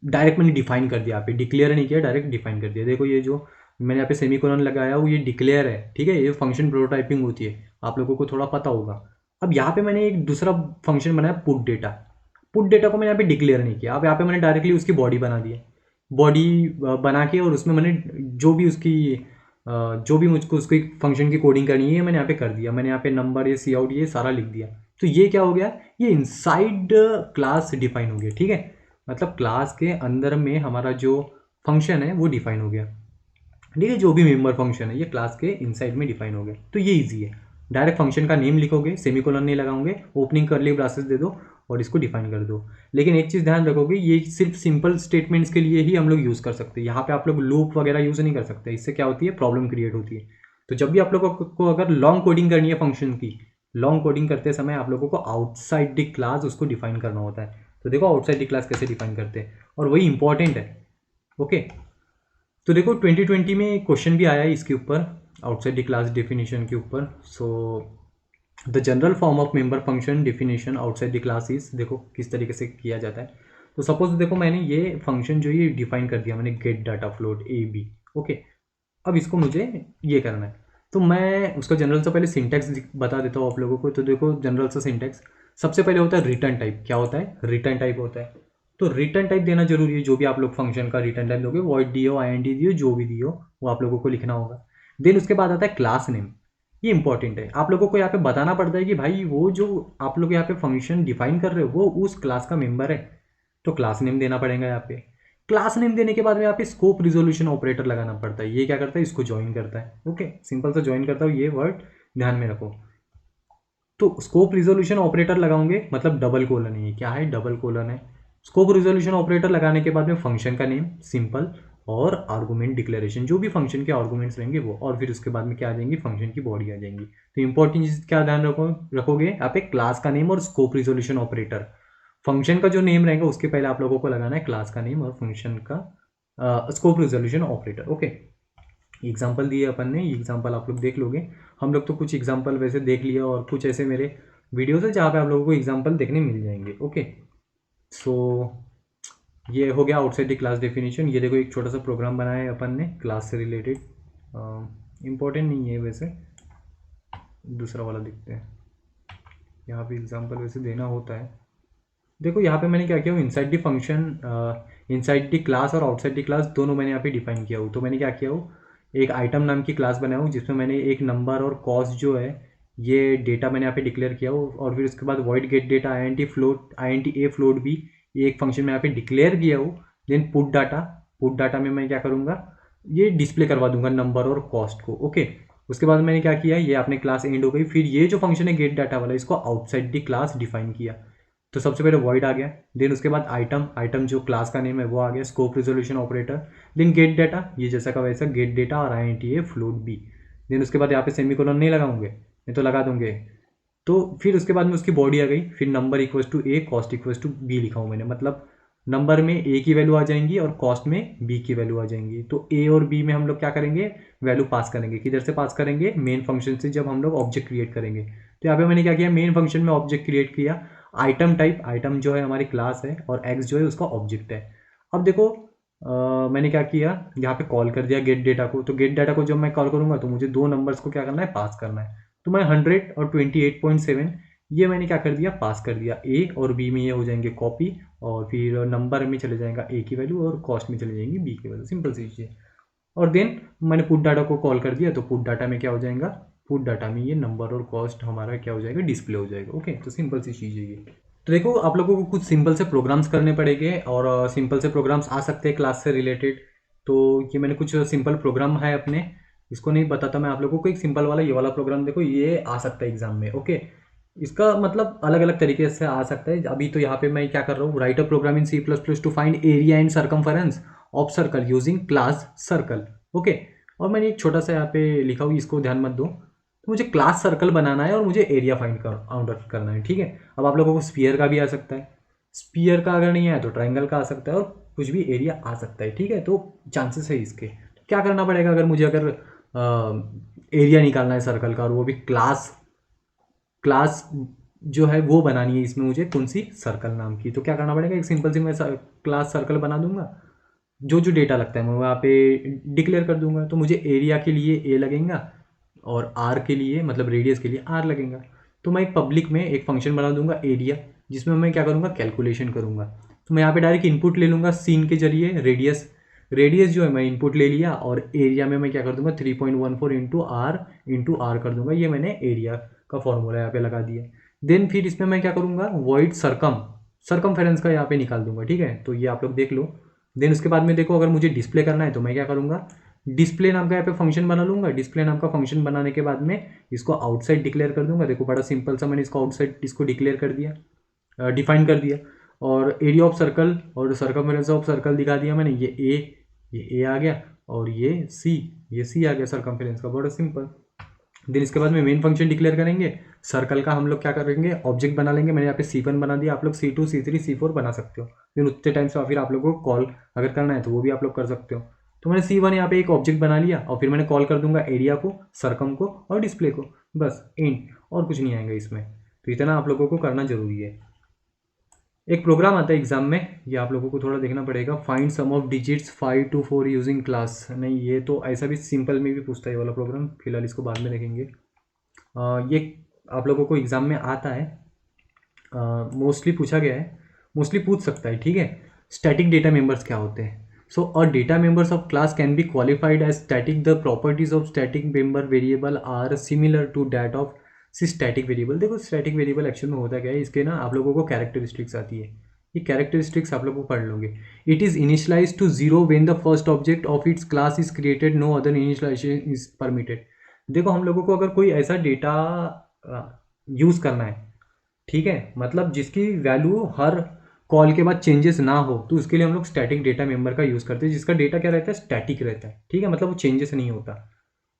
डायरेक्ट मैंने डिफाइन कर दिया, यहाँ पे डिक्लेयर नहीं किया, डायरेक्ट डिफाइन कर दिया। देखो ये जो मैंने यहाँ पे सेमीकोलन लगाया वो ये डिक्लेयर है, ठीक है, ये फंक्शन प्रोटोटाइपिंग होती है, आप लोगों को थोड़ा पता होगा। अब यहाँ पे मैंने एक दूसरा फंक्शन बनाया पुट डेटा। पुट डेटा को मैंने यहाँ पे डिक्लेयर नहीं किया, अब यहाँ पे मैंने डायरेक्टली उसकी बॉडी बना दी है। बॉडी बना के और उसमें मैंने जो भी उसकी जो भी मुझको उसको एक फंक्शन की कोडिंग करनी है मैंने यहाँ पे कर दिया। मैंने यहाँ पे नंबर, ये सी आउट, ये सारा लिख दिया। तो ये क्या हो गया, ये इनसाइड क्लास डिफाइन हो गया, ठीक है। मतलब क्लास के अंदर में हमारा जो फंक्शन है वो डिफाइन हो गया, ठीक है। जो भी मेंबर फंक्शन है ये क्लास के इनसाइड में डिफाइन हो गया। तो ये इजी है, डायरेक्ट फंक्शन का नेम लिखोगे, सेमीकोलन नहीं लगाओगे, ओपनिंग कर्ली ब्रासेस दे दो और इसको डिफाइन कर दो। लेकिन एक चीज़ ध्यान रखोगे, ये सिर्फ सिंपल स्टेटमेंट्स के लिए ही हम लोग यूज़ कर सकते हैं, यहाँ पे आप लोग लूप वगैरह यूज़ नहीं कर सकते। इससे क्या होती है, प्रॉब्लम क्रिएट होती है। तो जब भी आप लोगों को अगर लॉन्ग कोडिंग करनी है फंक्शन की, लॉन्ग कोडिंग करते समय आप लोगों को आउटसाइड द क्लास उसको डिफाइन करना होता है। तो देखो आउटसाइड द क्लास कैसे डिफाइन करते हैं, और वही इंपॉर्टेंट है, ओके। तो देखो 2020 में क्वेश्चन भी आया है इसके ऊपर, आउटसाइड द क्लास डेफिनेशन के ऊपर। So the general form of member function definition outside the class is, देखो किस तरीके से किया जाता है। तो सपोज देखो मैंने ये फंक्शन जो ये डिफाइन कर दिया मैंने, get data float A B, okay. अब इसको मुझे ये करना है, तो मैं उसका जनरल से पहले सिंटैक्स बता देता हूँ आप लोगों को। तो देखो जनरल सा सिंटैक्स सबसे पहले होता है रिटर्न टाइप। क्या होता है, रिटर्न टाइप होता है। तो रिटर्न टाइप देना जरूरी है, जो भी आप लोग फंक्शन का रिटर्न टाइप दोगे, वॉइड दियो, आईएनटी दियो, जो भी दियो वो आप लोगों को लिखना होगा। देन उसके बाद आता है क्लास नेम। ये इंपॉर्टेंट है, आप लोगों को यहाँ पे बताना पड़ता है कि भाई वो जो आप लोग यहाँ पे फंक्शन डिफाइन कर रहे हो वो उस क्लास का मेंबर है, तो क्लास नेम देना पड़ेगा यहाँ पे। क्लास नेम देने के बाद में यहाँ पे स्कोप रिजोल्यूशन ऑपरेटर लगाना पड़ता है। ये क्या करता है, इसको ज्वाइन करता है, ओके, सिंपल सा ज्वाइन करता हूँ, ये वर्ड ध्यान में रखो। तो स्कोप रिजोल्यूशन ऑपरेटर लगाओगे, मतलब डबल कोलन है, ये क्या है, डबल कोलन है। स्कोप रिजोल्यूशन ऑपरेटर लगाने के बाद में फंक्शन का नेम सिंपल और आर्गुमेंट डिक्लेरेशन, जो भी फंक्शन के आर्गुमेंट्स रहेंगे वो, और फिर उसके बाद में क्या आ जाएंगी, फंक्शन की बॉडी आ जाएंगी। तो इंपॉर्टेंट चीज क्या ध्यान रखोगे यहाँ पे, क्लास का नेम और स्कोप रिजोल्यूशन ऑपरेटर। फंक्शन का जो नेम रहेगा उसके पहले आप लोगों को लगाना है क्लास का नेम और फंक्शन का scope resolution operator, okay. Example दिए अपन ने, एग्जाम्पल आप लोग देख लोगे। हम लोग तो कुछ एग्जाम्पल वैसे देख लिया और कुछ ऐसे मेरे वीडियोस है जहाँ पे आप लोगों को एग्जाम्पल देखने मिल जाएंगे, ओके। सो ये हो गया आउटसाइड द क्लास डेफिनेशन। ये देखो एक छोटा सा प्रोग्राम बनाया है अपन ने क्लास से रिलेटेड, इम्पोर्टेंट नहीं है वैसे, दूसरा वाला देखते हैं। यहाँ पे एग्जाम्पल वैसे देना होता है। देखो यहाँ पे मैंने क्या किया हूँ, inside the function, inside the class और आउटसाइड द क्लास दोनों मैंने यहाँ पे डिफाइन किया हूँ। तो मैंने क्या किया हूँ, एक आइटम नाम की क्लास बनाया हूँ जिसमें मैंने एक नंबर और कॉस्ट जो है ये डेटा मैंने यहाँ पे डिक्लेयर किया हो, और फिर उसके बाद void get data I N T A float भी ये एक फंक्शन में यहाँ पे डिक्लेयर किया हूँ। देन पुट डाटा में मैं क्या करूँगा, ये डिस्प्ले करवा दूंगा नंबर और कॉस्ट को, ओके। उसके बाद मैंने क्या किया, ये अपने क्लास एंड हो गई। फिर ये जो फंक्शन है गेट डाटा वाला, इसको आउटसाइड द क्लास डिफाइन किया। तो सबसे पहले वॉइड आ गया, देन उसके बाद आइटम जो क्लास का नेम है वो आ गया, scope resolution operator, then get data, ये जैसा का वैसा गेट डेटा और INTA फ्लोट बी। देन उसके बाद यहाँ पे सेमीकोलन नहीं लगाऊंगे, नहीं तो लगा दूंगे। तो फिर उसके बाद में उसकी बॉडी आ गई, फिर number equals to A, cost equals to B लिखा हूँ मैंने, मतलब नंबर में ए की वैल्यू आ जाएंगी और कॉस्ट में बी की वैल्यू आ जाएंगी। तो ए और बी में हम लोग क्या करेंगे, वैल्यू पास करेंगे। किधर से पास करेंगे, मेन फंक्शन से, जब हम लोग ऑब्जेक्ट क्रिएट करेंगे। तो यहाँ पे मैंने क्या किया, मेन फंक्शन में ऑब्जेक्ट क्रिएट किया, आइटम टाइप, आइटम जो है हमारी क्लास है और एक्स जो है उसका ऑब्जेक्ट है। अब देखो मैंने क्या किया, यहाँ पे कॉल कर दिया गेट डेटा को। तो गेट डाटा को जब मैं कॉल करूंगा तो मुझे दो नंबर्स को क्या करना है, पास करना है। तो मैं 100 और 28.7 ये मैंने क्या कर दिया, पास कर दिया। ए और बी में ये हो जाएंगे कॉपी, और फिर नंबर में चले जाएगा ए की वैल्यू और कॉस्ट में चले जाएंगी बी की वैल्यू, सिंपल सी चीज़ है। और देन मैंने पुट डाटा को कॉल कर दिया, तो पुट डाटा में क्या हो जाएगा, पुट डाटा में ये नंबर और कॉस्ट हमारा क्या हो जाएगा, डिस्प्ले हो जाएगा, ओके। तो सिंपल सी चीज़ है ये। तो देखो आप लोगों को कुछ सिंपल से प्रोग्राम्स करने पड़ेंगे, और सिंपल से प्रोग्राम्स आ सकते हैं क्लास से रिलेटेड। तो ये मैंने कुछ सिंपल प्रोग्राम है अपने, इसको नहीं बताता मैं आप लोगों को। एक सिंपल वाला ये वाला प्रोग्राम देखो, ये आ सकता है एग्जाम में, ओके। इसका मतलब अलग अलग तरीके से आ सकता है। अभी तो यहाँ पे मैं क्या कर रहा हूँ, write a program in C++ to find area and circumference of circle using class circle, okay. और मैंने एक छोटा सा यहाँ पे लिखा हुआ, इसको ध्यान मत दो। तो मुझे क्लास सर्कल बनाना है और मुझे एरिया फाइंड आउट करना है, ठीक है। अब आप लोगों को स्फीयर का भी आ सकता है, स्फीयर का अगर नहीं आया तो ट्राइंगल का आ सकता है, और कुछ भी एरिया आ सकता है, ठीक है। तो चांसेस है इसके। तो क्या करना पड़ेगा, अगर मुझे अगर एरिया निकालना है सर्कल का, और वो भी क्लास क्लास जो है वो बनानी है इसमें मुझे, कौन सी, सर्कल नाम की। तो क्या करना पड़ेगा, एक सिंपल सी मैं क्लास सर्कल बना दूंगा, जो जो डेटा लगता है मैं वहाँ पे डिक्लेयर कर दूंगा। तो मुझे एरिया के लिए ए लगेगा और आर के लिए, मतलब रेडियस के लिए आर लगेगा। तो मैं एक पब्लिक में एक फंक्शन बना दूंगा एरिया, जिसमें मैं क्या करूँगा, कैलकुलेशन करूँगा। तो मैं यहाँ पे डायरेक्ट इनपुट ले लूँगा सीन के जरिए, रेडियस, रेडियस जो है मैं इनपुट ले लिया, और एरिया में मैं क्या कर दूंगा 3.14 इंटू आर कर दूंगा। ये मैंने एरिया का फॉर्मूला यहाँ पे लगा दिया। देन फिर इसमें मैं क्या करूँगा, वॉइड सरकमफेरेंस का यहाँ पे निकाल दूंगा, ठीक है। तो ये आप लोग देख लो। देन उसके बाद में देखो, अगर मुझे डिस्प्ले करना है तो मैं क्या करूँगा, डिस्प्ले नाम का यहाँ पे फंक्शन बना लूँगा। डिस्प्ले नाम का फंक्शन बनाने के बाद में इसको आउटसाइड डिक्लेयर कर दूंगा। देखो बड़ा सिंपल सा मैंने इसको आउटसाइड इसको डिक्लेयर कर दिया, डिफाइन कर दिया। और एरिया ऑफ सर्कल और सर्कमफेरेंस ऑफ सर्कल दिखा दिया मैंने। ये ए आ गया और ये सी आ गया सर्कमफेरेंस का, बड़ा सिंपल। देन इसके बाद में मेन फंक्शन डिक्लेयर करेंगे। सर्कल का हम लोग क्या करेंगे, ऑब्जेक्ट बना लेंगे। मैंने यहाँ पे C1 बना दिया, आप लोग C2 C3 C4 बना सकते हो। फिर उतने टाइम से फिर आप लोगों को कॉल अगर करना है तो वो भी आप लोग कर सकते हो। तो मैंने C1 यहाँ पे एक ऑब्जेक्ट बना लिया और फिर मैंने कॉल कर दूंगा एरिया को, सरकम को और डिस्प्ले को, बस एंड, और कुछ नहीं आएगा इसमें। तो इतना आप लोगों को करना जरूरी है। एक प्रोग्राम आता है एग्जाम में, ये आप लोगों को थोड़ा देखना पड़ेगा, find sum of digits 5 to 4 using class. नहीं, ये तो ऐसा भी सिंपल में भी पूछता है ये वाला प्रोग्राम, फिलहाल इसको बाद में देखेंगे। ये आप लोगों को एग्जाम में आता है, मोस्टली पूछा गया है, मोस्टली पूछ सकता है, ठीक है। स्टैटिक डेटा मेंबर्स क्या होते हैं। So a data members of class can be qualified as static. The properties of static member variable are similar to that of static variable. देखो स्टैटिक वेरिएबल एक्चुअल में होता क्या है, इसके ना आप लोगों को कैरेक्टरिस्टिक्स आती है, ये कैरेक्टरिस्टिक्स आप लोग को पढ़ लोगे। It is initialize to zero when the first object of its class is created, no other initialization is permitted. देखो हम लोगों को अगर कोई ऐसा डेटा यूज़ करना है, ठीक है, मतलब जिसकी वैल्यू हर कॉल के बाद चेंजेस ना हो, तो उसके लिए हम लोग स्टैटिक डेटा मेंबर का यूज़ करते हैं, जिसका डेटा क्या रहता है, स्टैटिक रहता है, ठीक है, मतलब वो चेंजेस नहीं होता।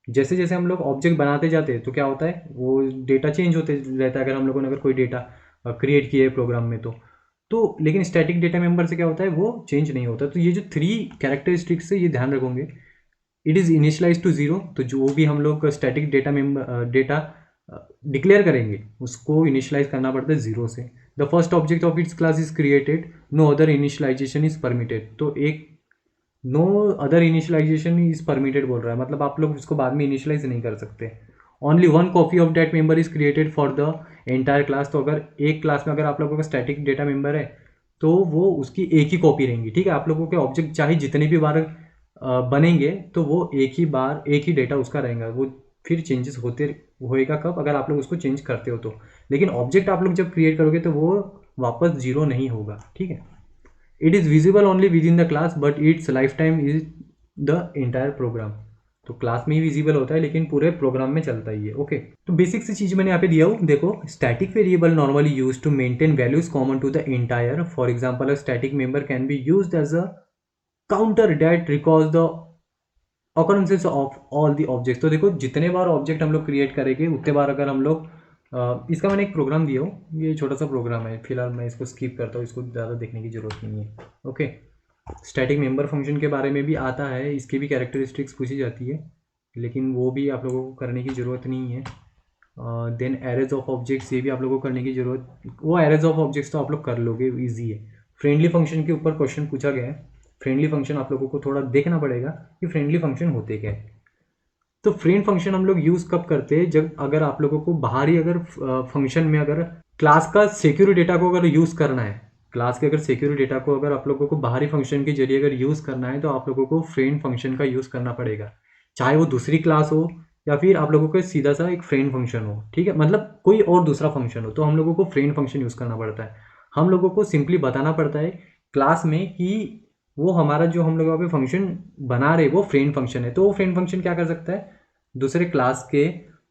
जैसे जैसे हम लोग ऑब्जेक्ट बनाते जाते हैं तो क्या होता है, वो डेटा चेंज होते रहता है। अगर हम लोगों ने अगर कोई डेटा क्रिएट किया है प्रोग्राम में तो लेकिन स्टैटिक डेटा मेंबर से क्या होता है, वो चेंज नहीं होता। तो ये जो 3 कैरेक्टरिस्टिक्स है ये ध्यान रखोगे। It is initialize to zero, तो जो भी हम लोग static data member data declare करेंगे उसको इनिशलाइज करना पड़ता है जीरो से। The first object of its class is created, no other initialization is permitted. तो एक no other initialization is permitted बोल रहा है, मतलब आप लोग इसको बाद में इनिशलाइज नहीं कर सकते। Only one copy of that member is created for the entire class. तो अगर एक क्लास में अगर आप लोगों का स्टैटिक डेटा मेंबर है तो वो उसकी एक ही कॉपी रहेंगी, ठीक है। आप लोगों के ऑब्जेक्ट चाहे जितने भी बार बनेंगे तो वो एक ही बार एक ही डेटा उसका रहेगा, वो फिर चेंजेस होते होएगा कब, अगर आप लोग उसको चेंज करते हो तो। लेकिन ऑब्जेक्ट आप लोग जब क्रिएट करोगे तो वो वापस जीरो नहीं होगा, ठीक है। It is visible only within the class but its lifetime is the entire program. तो क्लास में ही विजिबल होता है लेकिन पूरे प्रोग्राम में चलता ही है, ओके। तो बेसिक सी चीज़ मैंने यहाँ पे दिया हूँ, देखो static variable normally use to maintain values common to the entire. For example a static member can be used as a counter that records the occurrences of all the object. तो देखो जितने बार object हम लोग create करेंगे उतने बार अगर हम लोग इसका मैंने एक प्रोग्राम दिया हूँ, ये छोटा सा प्रोग्राम है, फिलहाल मैं इसको स्किप करता हूँ, इसको ज़्यादा देखने की जरूरत नहीं है, ओके। स्टैटिक मेंबर फंक्शन के बारे में भी आता है, इसकी भी कैरेक्टरिस्टिक्स पूछी जाती है, लेकिन वो भी आप लोगों को करने की ज़रूरत नहीं है। देन एरेज ऑफ ऑब्जेक्ट्स, ये भी आप लोगों को करने की ज़रूरत, वो एरेज ऑफ ऑब्जेक्ट्स तो आप लोग कर लोगे, ईजी है। फ्रेंडली फंक्शन के ऊपर क्वेश्चन पूछा गया है। फ्रेंडली फंक्शन आप लोगों को थोड़ा देखना पड़ेगा कि फ्रेंडली फंक्शन होते क्या है। तो फ्रेंड फंक्शन हम लोग यूज़ कब करते हैं, जब अगर आप लोगों को बाहरी अगर फंक्शन में अगर क्लास का सिक्योर डेटा को अगर यूज़ करना है, क्लास के अगर सिक्योर डेटा को अगर आप लोगों को बाहरी फंक्शन के जरिए अगर यूज़ करना है तो आप लोगों को फ्रेंड फंक्शन का यूज़ करना पड़ेगा, चाहे वो दूसरी क्लास हो या फिर आप लोगों को सीधा सा एक फ्रेंड फंक्शन हो, ठीक है, मतलब कोई और दूसरा फंक्शन हो, तो हम लोगों को फ्रेंड फंक्शन यूज़ करना पड़ता है। हम लोगों को सिंपली बताना पड़ता है क्लास में कि वो हमारा जो हम लोग यहाँ पे फंक्शन बना रहे वो फ्रेंड फंक्शन है। तो वो फ्रेंड फंक्शन क्या कर सकता है, दूसरे क्लास के,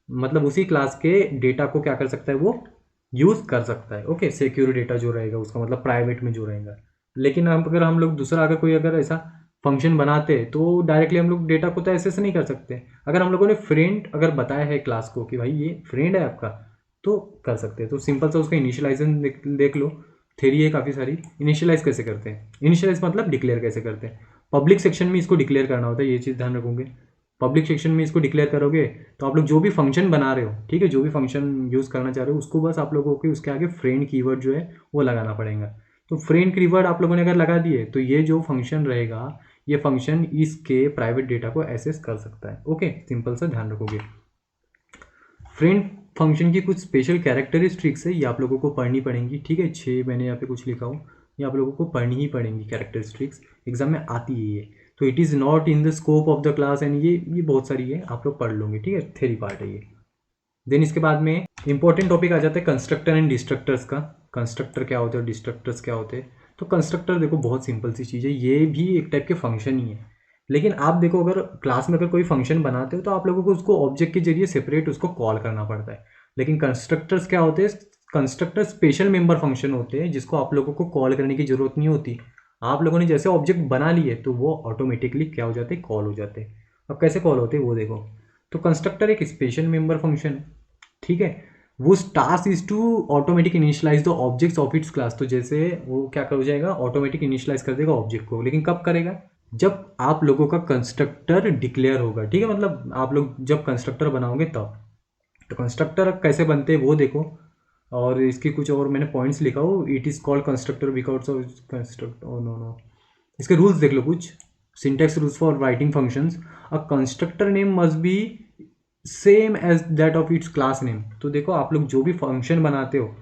मतलब उसी क्लास के डेटा को क्या कर सकता है, वो यूज़ कर सकता है, ओके। सिक्योर डेटा जो रहेगा उसका मतलब प्राइवेट में जो रहेगा। लेकिन अगर हम लोग दूसरा अगर कोई अगर ऐसा फंक्शन बनाते तो डायरेक्टली हम लोग डेटा को तो ऐसे नहीं कर सकते। अगर हम लोगों ने फ्रेंड अगर बताया है क्लास को कि भाई ये फ्रेंड है आपका, तो कर सकते हैं। तो सिंपल सा उसका इनिशियलाइजेशन देख लो, थ्योरी है काफ़ी सारी। इनिशियलाइज कैसे करते हैं, इनिशियलाइज मतलब डिक्लेयर कैसे करते हैं, पब्लिक सेक्शन में इसको डिक्लेयर करना होता है, ये चीज़ ध्यान रखोगे। पब्लिक सेक्शन में इसको डिक्लेयर करोगे तो आप लोग जो भी फंक्शन बना रहे हो, ठीक है, जो भी फंक्शन यूज़ करना चाह रहे हो उसको बस आप लोगों को उसके आगे फ्रेंड कीवर्ड जो है वो लगाना पड़ेगा। तो फ्रेंड कीवर्ड आप लोगों ने अगर लगा दिए तो ये जो फंक्शन रहेगा ये फंक्शन इसके प्राइवेट डेटा को एक्सेस कर सकता है। ओके, सिंपल सा ध्यान रखोगे। फ्रेंड फंक्शन की कुछ स्पेशल कैरेक्टरिस्टिक्स है, ये आप लोगों को पढ़नी पड़ेंगी, ठीक है। 6 मैंने यहाँ पे कुछ लिखा हूँ, ये आप लोगों को पढ़नी ही पड़ेंगी कैरेक्टरिस्टिक्स, एग्जाम में आती है ये। तो it is not in the scope of the class and ये बहुत सारी है, आप लोग पढ़ लोगे, ठीक है, थ्योरी पार्ट है ये। देन इसके बाद में इंपॉर्टेंट टॉपिक आ जाता है कंस्ट्रक्टर एंड डिस्ट्रक्टर्स का। कंस्ट्रक्टर क्या होते हैं और डिस्ट्रक्टर्स क्या होते हैं। तो कंस्ट्रक्टर देखो बहुत सिंपल सी चीज़ है, ये भी एक टाइप के फंक्शन ही है। लेकिन आप देखो अगर क्लास में अगर कोई फंक्शन बनाते हो तो आप लोगों को उसको ऑब्जेक्ट के जरिए सेपरेट उसको कॉल करना पड़ता है। लेकिन कंस्ट्रक्टर्स क्या होते हैं, कंस्ट्रक्टर स्पेशल मेंबर फंक्शन होते हैं जिसको आप लोगों को कॉल करने की जरूरत नहीं होती। आप लोगों ने जैसे ऑब्जेक्ट बना लिए तो वो ऑटोमेटिकली क्या हो जाते हैं, कॉल हो जाते हैं। अब कैसे कॉल होते हैं वो देखो। तो कंस्ट्रक्टर एक स्पेशल मेंबर फंक्शन, ठीक है, वो task is to automatic initialize the objects of its class. तो जैसे वो क्या कर जाएगा, ऑटोमेटिक इनिशियलाइज कर देगा ऑब्जेक्ट को। लेकिन कब करेगा, जब आप लोगों का कंस्ट्रक्टर डिक्लेयर होगा, ठीक है, मतलब आप लोग जब कंस्ट्रक्टर बनाओगे तब। तो कंस्ट्रक्टर कैसे बनते हैं वो देखो, और इसकी कुछ और मैंने पॉइंट्स लिखा हो। It is called constructor because of construct, oh no no, इसके रूल्स देख लो कुछ। Syntax rules for writing functions, a constructor name must be same as that of its class name. तो देखो आप लोग जो भी फंक्शन बनाते हो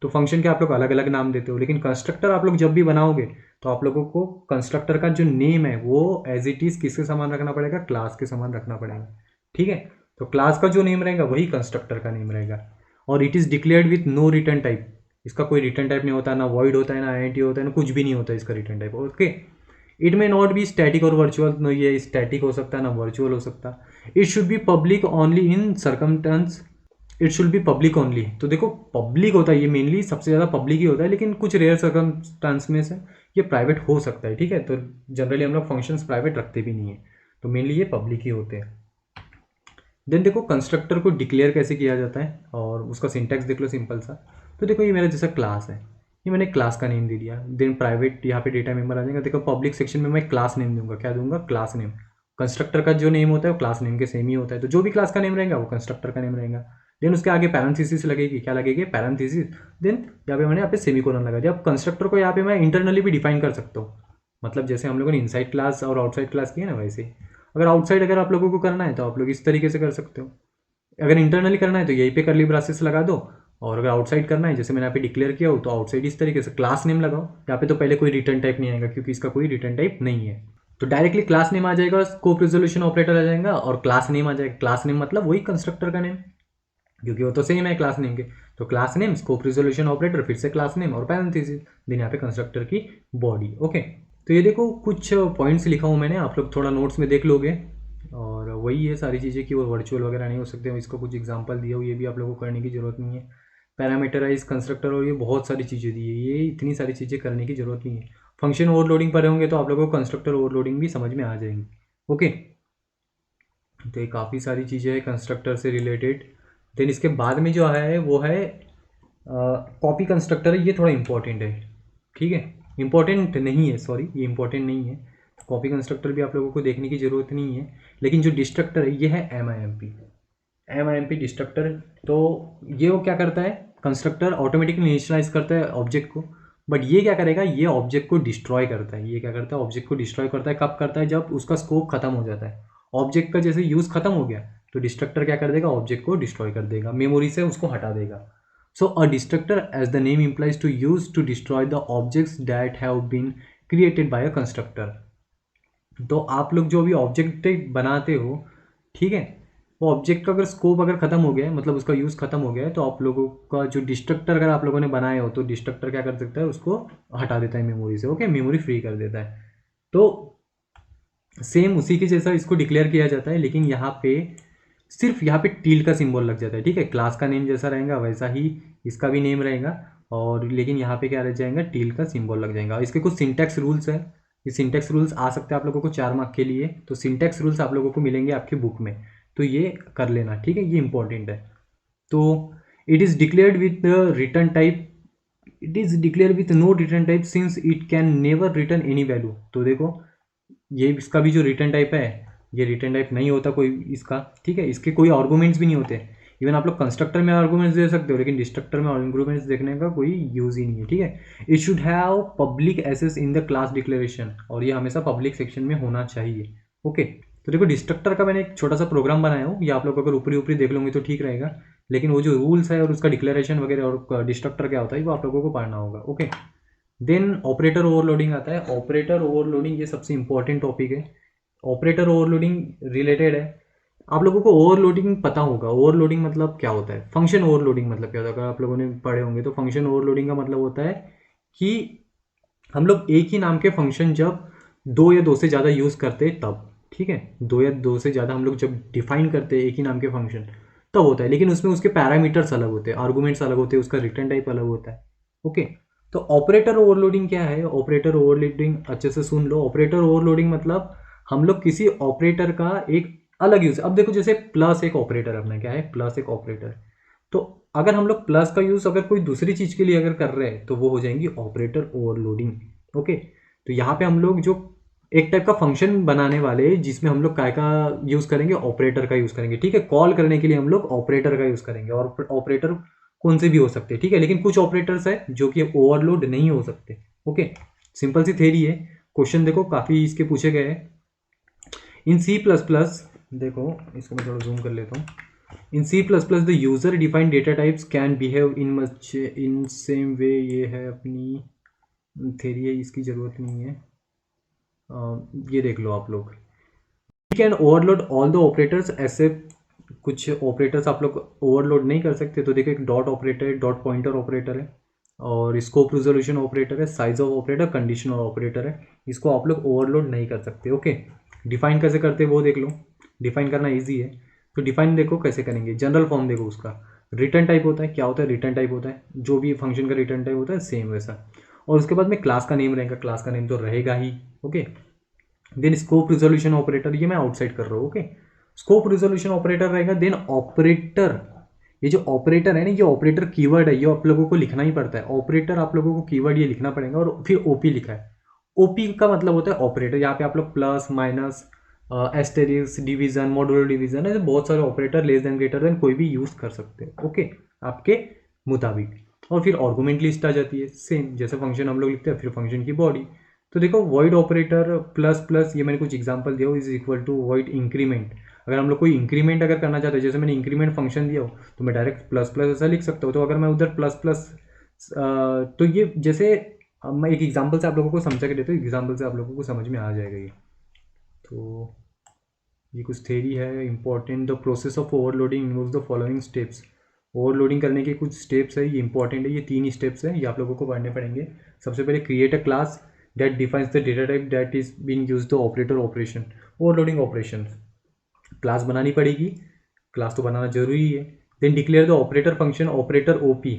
तो फंक्शन के आप लोग अलग अलग नाम देते हो, लेकिन कंस्ट्रक्टर आप लोग जब भी बनाओगे तो आप लोगों को कंस्ट्रक्टर का जो नेम है वो एज इट इज किसके समान रखना पड़ेगा, क्लास के समान रखना पड़ेगा, ठीक है। तो क्लास का जो नेम रहेगा वही कंस्ट्रक्टर का नेम रहेगा। और it is declared with no return type, इसका कोई रिटर्न टाइप नहीं होता, ना वॉइड होता है, ना आईएनटी होता है, ना कुछ भी नहीं होता इसका return type. Okay, it may not be static और वर्चुअल, नो ये स्टैटिक हो सकता है ना वर्चुअल हो सकता। It should be public only in circumstance, it should be public only. तो देखो पब्लिक होता है ये, मेनली सबसे ज़्यादा पब्लिक ही होता है, लेकिन कुछ रेयर सर्कमस्टांस में से ये प्राइवेट हो सकता है, ठीक है। तो जनरली हम लोग फंक्शंस प्राइवेट रखते भी नहीं है, तो मेनली ये पब्लिक ही होते हैं। देन देखो कंस्ट्रक्टर को डिक्लेयर कैसे किया जाता है और उसका सिंटैक्स देख लो सिंपल सा। तो देखो ये मेरा जैसा क्लास है, ये मैंने क्लास का नेम दे दिया। देन प्राइवेट यहाँ पे डेटा मेंबर आ जाएगा। देखो पब्लिक सेक्शन में मैं क्लास नेम दूंगा, क्या दूंगा, क्लास नेम। कंस्ट्रक्टर का जो नेम होता है वो क्लास नेम के सेम ही होता है, तो जो भी क्लास का नेम रहेगा वो कंस्ट्रक्टर का नेम रहेगा। देन उसके आगे पैरेंथेसिस लगेगी, क्या लगेगी, पैरेंथेसिस। देन यहाँ पे मैंने यहाँ पे सेमीकोलन लगा दिया। अब कंस्ट्रक्टर को यहाँ पे मैं इंटरनली भी डिफाइन कर सकता हूँ, मतलब जैसे हम लोगों ने इनसाइड क्लास और आउटसाइड क्लास किया ना वैसे। अगर आउटसाइड अगर आप लोगों को करना है तो आप लोग इस तरीके से कर सकते हो। अगर इंटरनली करना है तो यहीं पे करली ब्रासेस लगा दो, और अगर आउटसाइड करना है जैसे मैंने यहाँ पे डिक्लेयर किया हो तो आउटसाइड इस तरीके से क्लास नेम लगाओ। यहाँ पे तो पहले कोई रिटर्न टाइप नहीं आएगा क्योंकि इसका कोई रिटर्न टाइप नहीं है, तो डायरेक्टली क्लास नेम आ जाएगा, स्कोप रिजोल्यूशन ऑपरेटर आ जाएगा और क्लास नेम आ जाएगा। क्लास नेम मतलब वही कंस्ट्रक्टर का नेम, क्योंकि वो तो सेम है क्लास नेम के। तो class name, scope resolution operator, फिर से क्लास नेम और पैरेंथेसिस, देन यहाँ पे कंस्ट्रक्टर की बॉडी। ओके, तो ये देखो कुछ पॉइंट्स लिखा हूँ मैंने, आप लोग थोड़ा नोट्स में देख लोगे। और वही है सारी चीज़ें कि वो वर्चुअल वगैरह नहीं हो सकते, इसको कुछ एग्जांपल दिया हो, ये भी आप लोगों को करने की ज़रूरत नहीं है। पैरामीटराइज कंस्ट्रक्टर और ये बहुत सारी चीज़ें दी है, ये इतनी सारी चीज़ें करने की ज़रूरत नहीं है। फंक्शन ओवरलोडिंग पर होंगे तो आप लोगों को कंस्ट्रक्टर ओवरलोडिंग भी समझ में आ जाएंगी। ओके, तो ये काफ़ी सारी चीज़ें हैं कंस्ट्रक्टर से रिलेटेड। देन इसके बाद में जो है वो है कॉपी कंस्ट्रक्टर है, ये थोड़ा इंपॉर्टेंट है, ठीक है, इंपॉर्टेंट नहीं है, सॉरी ये इंपॉर्टेंट नहीं है। कॉपी कंस्ट्रक्टर भी आप लोगों को देखने की ज़रूरत नहीं है। लेकिन जो डिस्ट्रक्टर है ये है M I M P destructor. तो ये वो क्या करता है, कंस्ट्रक्टर ऑटोमेटिकली इनिशियलाइज करता है ऑब्जेक्ट को, बट ये क्या करेगा, ये ऑब्जेक्ट को डिस्ट्रॉय करता है। ये क्या करता है, ऑब्जेक्ट को डिस्ट्रॉय करता है। कब करता है, जब उसका स्कोप खत्म हो जाता है, ऑब्जेक्ट का जैसे यूज़ खत्म हो गया तो डिस्ट्रक्टर क्या कर देगा, ऑब्जेक्ट को डिस्ट्रॉय कर देगा, मेमोरी से उसको हटा देगा। So a destructor, as the name implies, to use to destroy the objects that have been created by a constructor. तो आप लोग जो भी ऑब्जेक्ट बनाते हो, ठीक है, वो ऑब्जेक्ट का अगर स्कोप अगर खत्म हो गया है, मतलब उसका यूज़ खत्म हो गया है, तो आप लोगों का जो डिस्ट्रक्टर अगर आप लोगों ने बनाए हो तो डिस्ट्रक्टर क्या कर सकता है, उसको हटा देता है मेमोरी से। ओके, मेमोरी फ्री कर देता है। तो सेम उसी के जैसा इसको डिक्लेयर किया जाता है, लेकिन यहाँ पे सिर्फ यहाँ पे टील का सिंबल लग जाता है, ठीक है। क्लास का नेम जैसा रहेगा वैसा ही इसका भी नेम रहेगा, और लेकिन यहाँ पे क्या रह जाएगा, टील का सिंबल लग जाएगा। इसके कुछ सिंटैक्स रूल्स है, ये सिंटैक्स रूल्स आ सकते हैं आप लोगों को 4 मार्क के लिए, तो सिंटैक्स रूल्स आप लोगों को मिलेंगे आपकी बुक में, तो ये कर लेना, ठीक है, ये इंपॉर्टेंट है। तो it is declared with return type, it is declare with no return type since it can never return any value. तो देखो ये इसका भी जो रिटर्न टाइप है ये रिटर्न टाइप नहीं होता कोई इसका, ठीक है। इसके कोई आर्गूमेंट्स भी नहीं होते। इवन आप लोग कंस्ट्रक्टर में आर्गूमेंट्स दे सकते हो, लेकिन डिस्ट्रक्टर में आर्गूमेंट्स देखने का कोई यूज़ ही नहीं है, ठीक है। It should have public access in the class declaration, और ये हमेशा पब्लिक सेक्शन में होना चाहिए, ओके। तो देखो डिस्ट्रक्टर का मैंने एक छोटा सा प्रोग्राम बनाया हूँ, ये आप लोग अगर ऊपरी ऊपरी देख लोगे तो ठीक रहेगा, लेकिन वो जो रूल्स है और उसका डिक्लेरेशन वगैरह और डिस्ट्रक्टर क्या होता है वो आप लोगों को पढ़ना होगा, ओके। देन ऑपरेटर ओवरलोडिंग आता है। ऑपरेटर ओवरलोडिंग ये सबसे इंपॉर्टेंट टॉपिक है। ऑपरेटर ओवरलोडिंग रिलेटेड है, आप लोगों को ओवरलोडिंग पता होगा। ओवरलोडिंग मतलब क्या होता है, फंक्शन ओवरलोडिंग मतलब क्या होता है, अगर आप लोगों ने पढ़े होंगे तो फंक्शन ओवरलोडिंग का मतलब होता है कि हम लोग एक ही नाम के फंक्शन जब दो या दो से ज़्यादा यूज़ करते तब, ठीक है, दो या दो से ज़्यादा हम लोग जब डिफाइन करते हैं एक ही नाम के फंक्शन तब होता है, लेकिन उसमें उसके पैरामीटर्स अलग होते हैं, आर्गूमेंट्स अलग होते हैं, उसका रिटर्न टाइप अलग होता है, ओके। तो ऑपरेटर ओवरलोडिंग क्या है, ऑपरेटर ओवरलोडिंग अच्छे से सुन लो। ऑपरेटर ओवरलोडिंग मतलब हम लोग किसी ऑपरेटर का एक अलग यूज, अब देखो जैसे प्लस एक ऑपरेटर, अपना क्या है प्लस एक ऑपरेटर, तो अगर हम लोग प्लस का यूज अगर कोई दूसरी चीज के लिए अगर कर रहे हैं तो वो हो जाएंगी ऑपरेटर ओवरलोडिंग, ओके। तो यहाँ पे हम लोग जो एक टाइप का फंक्शन बनाने वाले जिसमें हम लोग काय का यूज करेंगे, ऑपरेटर का यूज करेंगे, ठीक है। कॉल करने के लिए हम लोग ऑपरेटर का यूज करेंगे, और ऑपरेटर कौन से भी हो सकते हैं, ठीक है, लेकिन कुछ ऑपरेटर्स है जो कि ओवरलोड नहीं हो सकते, ओके। सिंपल सी थेरी है। क्वेश्चन देखो काफी इसके पूछे गए हैं। इन सी प्लस प्लस, देखो इसको मैं थोड़ा जूम कर लेता हूँ। In C plus plus the user defined data types can behave in much in same way, ये है अपनी थेरी है, इसकी जरूरत नहीं है। ये देख लो आप लोग, we can overload all the operators, ऐसे कुछ ऑपरेटर्स आप लोग ओवरलोड नहीं कर सकते। तो देखो एक डॉट ऑपरेटर है, डॉट पॉइंटर ऑपरेटर है, और स्कोप रिजोल्यूशन ऑपरेटर है, size of operator, conditional operator है, इसको आप लोग ओवरलोड नहीं कर सकते, ओके। डिफाइन कैसे करते हैं वो देख लो, डिफाइन करना ईजी है। तो डिफाइन देखो कैसे करेंगे, जनरल फॉर्म देखो उसका, रिटर्न टाइप होता है, क्या होता है रिटर्न टाइप होता है, जो भी फंक्शन का रिटर्न टाइप होता है सेम वैसा, और उसके बाद में क्लास का नेम रहेगा, क्लास का नेम तो रहेगा ही, okay. Then scope resolution operator, ये मैं आउटसाइड कर रहा हूँ, ओके। स्कोप रिजोल्यूशन ऑपरेटर रहेगा। देन ऑपरेटर, ये जो ऑपरेटर है ना, ये ऑपरेटर कीवर्ड है, ये आप लोगों को लिखना ही पड़ता है। ऑपरेटर आप लोगों को कीवर्ड ये लिखना पड़ेगा, और फिर ओपी लिखा है। ओपी का मतलब होता है ऑपरेटर। यहाँ पे आप लोग plus minus asterisk division modular division ऐसे बहुत सारे operator, less than greater than कोई भी यूज कर सकते हो, ओके, आपके मुताबिक। और फिर आर्गुमेंट लिस्ट आ जाती है, सेम जैसे फंक्शन हम लोग लिखते हैं, फिर फंक्शन की बॉडी। तो देखो वॉइड ऑपरेटर प्लस प्लस, ये मैंने कुछ एग्जांपल दिया हो, is equal to void increment. अगर हम लोग कोई इंक्रीमेंट अगर करना चाहते हैं, जैसे मैंने इंक्रीमेंट फंक्शन दिया हो, तो मैं डायरेक्ट प्लस प्लस ऐसा लिख सकता हूँ। तो अगर मैं उधर प्लस प्लस, तो ये जैसे मैं एक एग्जांपल से आप लोगों को समझा के देता हूँ, एग्जांपल से आप लोगों को समझ में आ जाएगा ये। तो ये कुछ थेरी है important. The process of overloading involves the following steps. Overloading करने के कुछ स्टेप्स है, ये इंपॉर्टेंट है, ये 3 स्टेप्स हैं, ये आप लोगों को पढ़ने पड़ेंगे। सबसे पहले create a class that defines the data type that is being used the operator operation. Overloading operation class बनानी पड़ेगी, क्लास तो बनाना जरूरी है। Then declare the operator function operator op,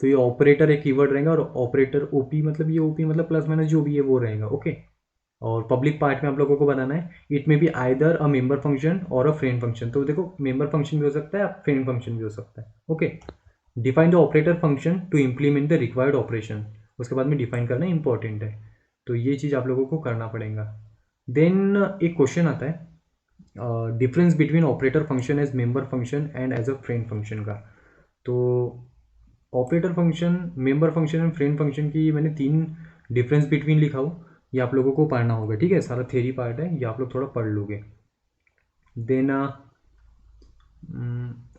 तो ये ऑपरेटर एक कीवर्ड रहेगा, और ऑपरेटर ओपी मतलब ये ओपी मतलब प्लस माइनस जो भी है वो रहेगा, ओके। और पब्लिक पार्ट में आप लोगों को बनाना है, इट में be either a member function और अ फ्रेंड फंक्शन। तो देखो मेंबर फंक्शन भी हो सकता है, फ्रेंड फंक्शन भी हो सकता है, okay. Define the operator function to implement the required operation, उसके बाद में डिफाइन करना इंपॉर्टेंट है, तो ये चीज़ आप लोगों को करना पड़ेगा। देन एक क्वेश्चन आता है, difference between operator function as member function and as a friend function का। तो operator function, member function and friend function की मैंने 3 डिफरेंस बिटवीन लिखा हो, ये आप लोगों को पढ़ना होगा, ठीक है। सारा थ्योरी पार्ट है, ये आप लोग थोड़ा पढ़ लोगे। देन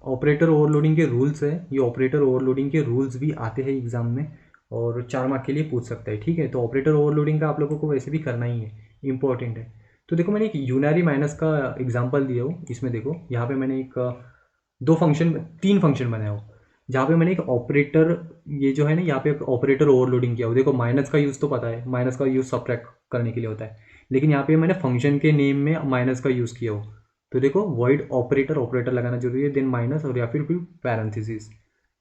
ऑपरेटर ओवरलोडिंग के रूल्स है, ये ऑपरेटर ओवरलोडिंग के रूल्स भी आते हैं एग्जाम में, और 4 मार्क के लिए पूछ सकता है, ठीक है। तो ऑपरेटर ओवरलोडिंग का आप लोगों को वैसे भी करना ही है, इंपॉर्टेंट है। तो देखो मैंने एक यूनरी माइनस का एग्जाम्पल दिया हो, इसमें देखो यहाँ पे मैंने एक 3 फंक्शन बनाया हो, जहाँ पे मैंने एक ऑपरेटर, ये जो है ना यहाँ पे ऑपरेटर ओवरलोडिंग किया हो। देखो माइनस का यूज़ तो पता है, माइनस का यूज़ सब्ट्रैक्ट करने के लिए होता है, लेकिन यहाँ पे मैंने फंक्शन के नेम में माइनस का यूज़ किया हो। तो देखो वॉइड ऑपरेटर, ऑपरेटर लगाना जरूरी है, देन माइनस, और या फिर पैरेंथेसिस।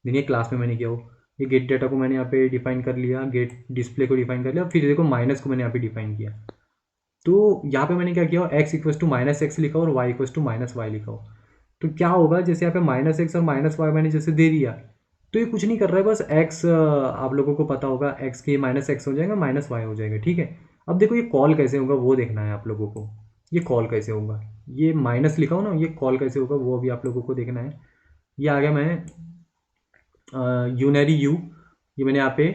देन ये क्लास में मैंने किया हो, ये गेट डेटा को मैंने यहाँ पे डिफाइन कर लिया, गेट डिस्प्ले को डिफाइन कर लिया, फिर देखो माइनस को मैंने यहाँ पे डिफाइन किया। तो यहाँ पे मैंने क्या किया, X equals to minus X लिखा और Y equals to minus Y लिखा हो। तो क्या होगा, जैसे यहाँ पे माइनस एक्स और माइनस वाई मैंने जैसे दे दिया, तो ये कुछ नहीं कर रहा है, बस एक्स आप लोगों को पता होगा, एक्स के माइनस एक्स हो जाएगा, माइनस वाई हो जाएगा, ठीक है। अब देखो ये कॉल कैसे होगा वो देखना है आप लोगों को। ये कॉल कैसे होगा, ये माइनस लिखा हो ना, ये कॉल कैसे होगा वो अभी आप लोगों को देखना है। ये आ गया मैं यूनरी यू, ये मैंने यहाँ पे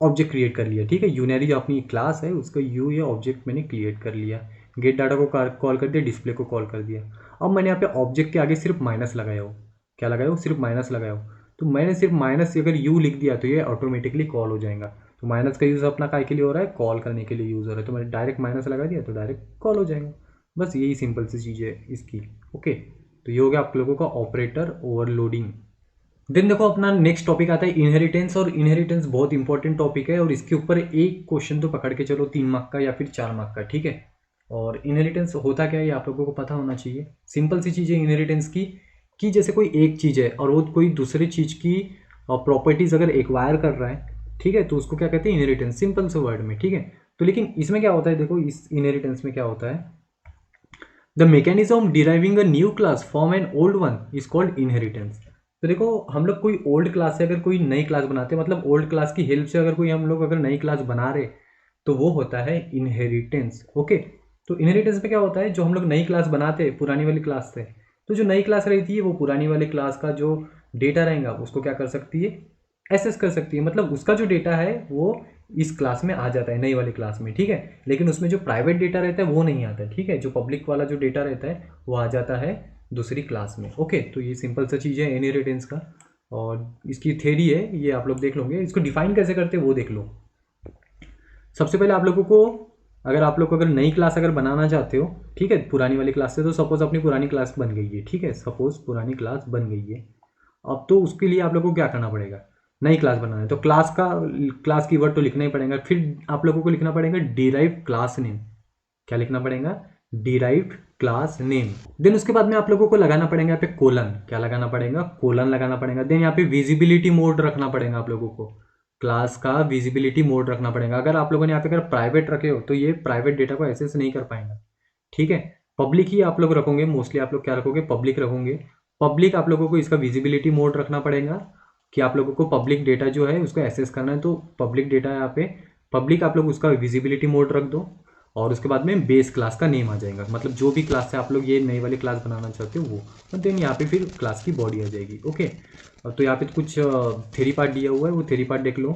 ऑब्जेक्ट क्रिएट कर लिया, ठीक है। यूनरी जो अपनी क्लास है उसका यू ये ऑब्जेक्ट मैंने क्रिएट कर लिया। गेट डाटा को कॉल कर दिया, डिस्प्ले को कॉल कर दिया। अब मैंने यहाँ पे ऑब्जेक्ट के आगे सिर्फ माइनस लगाया हो, क्या लगाया हो, सिर्फ माइनस लगाया हो। तो मैंने सिर्फ माइनस अगर यू लिख दिया तो ये ऑटोमेटिकली कॉल हो जाएगा। तो माइनस का यूज़ अपना काय के लिए हो रहा है, कॉल करने के लिए यूज़ हो रहा है। तो मैंने डायरेक्ट माइनस लगा दिया तो डायरेक्ट कॉल हो जाएगा। बस यही सिंपल सी चीज़ है इसकी। ओके, तो ये हो गया आप लोगों का ऑपरेटर ओवरलोडिंग। देन देखो अपना नेक्स्ट टॉपिक आता है इनहेरिटेंस, और इनहेरिटेंस बहुत इंपॉर्टेंट टॉपिक है और इसके ऊपर एक क्वेश्चन तो पकड़ के चलो 3 मार्क का या फिर 4 मार्क का, ठीक है। और इनहेरिटेंस होता क्या है ये आप लोगों को पता होना चाहिए। सिंपल सी चीज़ है इनहेरिटेंस की, कि जैसे कोई एक चीज़ है और वो कोई दूसरी चीज़ की प्रॉपर्टीज अगर एक्वायर कर रहा है, ठीक है, तो उसको क्या कहते हैं, इनहेरिटेंस, सिंपल से वर्ड में, ठीक है। तो लेकिन इसमें क्या होता है, देखो इस इनहेरिटेंस में क्या होता है, the mechanism deriving a new class from an old one is called inheritance. तो देखो हम लोग कोई ओल्ड क्लास से अगर कोई नई क्लास बनाते हैं, मतलब ओल्ड क्लास की हेल्प से अगर कोई हम लोग अगर नई क्लास बना रहे, तो वो होता है इनहेरिटेंस। ओके, तो इनहेरिटेंस में क्या होता है, जो हम लोग नई क्लास बनाते हैं पुरानी वाली क्लास से, तो जो नई क्लास रहती है वो पुरानी वाली क्लास का जो डेटा रहेगा उसको क्या कर सकती है, एक्सेस कर सकती है। मतलब उसका जो डेटा है वो इस क्लास में आ जाता है, नई वाली क्लास में, ठीक है। लेकिन उसमें जो प्राइवेट डेटा रहता है वो नहीं आता है, ठीक है। जो पब्लिक वाला जो डेटा रहता है वो आ जाता है दूसरी क्लास में। ओके, तो ये सिंपल सा चीज़ है इनहेरिटेंस का, और इसकी थ्योरी है, ये आप लोग देख लोगे। इसको डिफाइन कैसे करते हैं वो देख लो। सबसे पहले आप लोगों को, अगर आप लोग को अगर नई क्लास अगर बनाना चाहते हो, ठीक है, पुरानी वाली क्लास से, तो सपोज अपनी पुरानी क्लास बन गई है, ठीक है, सपोज पुरानी क्लास बन गई है। अब तो उसके लिए आप लोगों को क्या करना पड़ेगा, नई क्लास बनाना है तो क्लास की वर्ड तो लिखना ही पड़ेगा। फिर आप लोगों को लिखना पड़ेगा डिराइव क्लास नेम। क्या लिखना पड़ेगा, डिराइव्ड क्लास नेम। देन उसके बाद में आप लोगों को लगाना पड़ेगा यहाँ पे कोलन। क्या लगाना पड़ेगा, कोलन लगाना पड़ेगा। देन यहाँ पे विजिबिलिटी मोड रखना पड़ेगा आप लोगों को, क्लास का विजिबिलिटी मोड रखना पड़ेगा। अगर आप लोगों ने यहाँ पे अगर प्राइवेट रखे हो तो ये प्राइवेट डेटा को एक्सेस नहीं कर पाएगा, ठीक है। पब्लिक ही आप लोग रखोगे, मोस्टली आप लोग क्या रखोगे, पब्लिक रखोगे। पब्लिक आप लोगों को इसका विजिबिलिटी मोड रखना पड़ेगा कि आप लोगों को पब्लिक डेटा जो है उसको एक्सेस करना है, तो पब्लिक डेटा यहाँ पे पब्लिक आप लोग उसका विजिबिलिटी मोड रख दो। और उसके बाद में बेस क्लास का नेम आ जाएगा, मतलब जो भी क्लास से आप लोग ये नई वाली क्लास बनाना चाहते हो वो, और देन यहाँ पे फिर क्लास की बॉडी आ जाएगी। ओके, तो यहाँ पे कुछ थ्योरी पार्ट दिया हुआ है, वो थ्योरी पार्ट देख लो।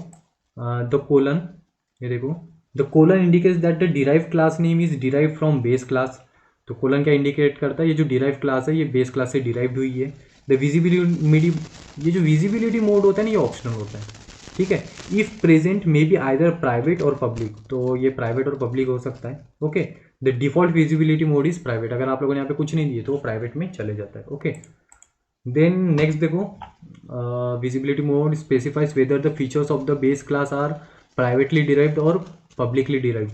द कोलन, ये देखो, the colon indicates that the derive class name is derive from base class. तो कोलन क्या इंडिकेट करता है, ये जो डिराइव क्लास है ये बेस क्लास से डिराइव्ड हुई है। द विजिबिलिटी, ये जो विजिबिलिटी मोड होता है ना ये ऑप्शनल होता है, ठीक है। If present may be either private और पब्लिक, तो ये प्राइवेट और पब्लिक हो सकता है। Okay, the default visibility mode is private. अगर आप लोगों ने यहाँ पे कुछ नहीं दिए तो वो प्राइवेट में चले जाता है। ओके, देन नेक्स्ट देखो, visibility mode specifies whether the features of the base class are privately derived और पब्लिकली डिराइव्ड।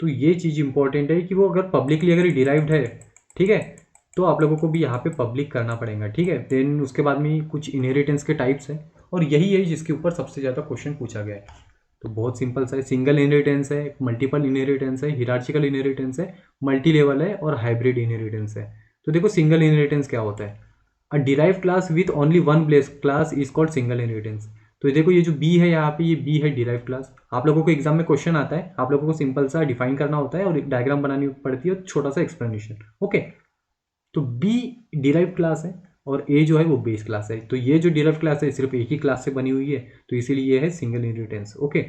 तो ये चीज़ इंपॉर्टेंट है कि वो अगर पब्लिकली अगर डिराइव्ड है, ठीक है, तो आप लोगों को भी यहाँ पे पब्लिक करना पड़ेगा, ठीक है। देन उसके बाद में कुछ इनहेरिटेंस के टाइप्स हैं, और यही है जिसके ऊपर सबसे ज़्यादा क्वेश्चन पूछा गया है। तो बहुत सिंपल सा है, सिंगल इनहेरिटेंस है, मल्टीपल इनहेरिटेंस है, हिरार्चिकल इनहेरिटेंस है, मल्टी लेवल है, और हाइब्रिड इनहेरिटेंस है। तो देखो सिंगल इनहेरिटेंस क्या होता है, a derive class with only one base class is called single inheritance. तो देखो ये जो बी है यहाँ पे, ये बी है डिराइव क्लास। आप लोगों को एग्जाम में क्वेश्चन आता है, आप लोगों को सिंपल सा डिफाइन करना होता है और एक डायग्राम बनानी पड़ती है और छोटा सा एक्सप्लेनेशन। ओके, तो बी डिराइव क्लास है और ए जो है वो बेस क्लास है। तो ये जो डिराइव क्लास है सिर्फ एक ही क्लास से बनी हुई है, तो इसीलिए ये है सिंगल इनहेरिटेंस। ओके,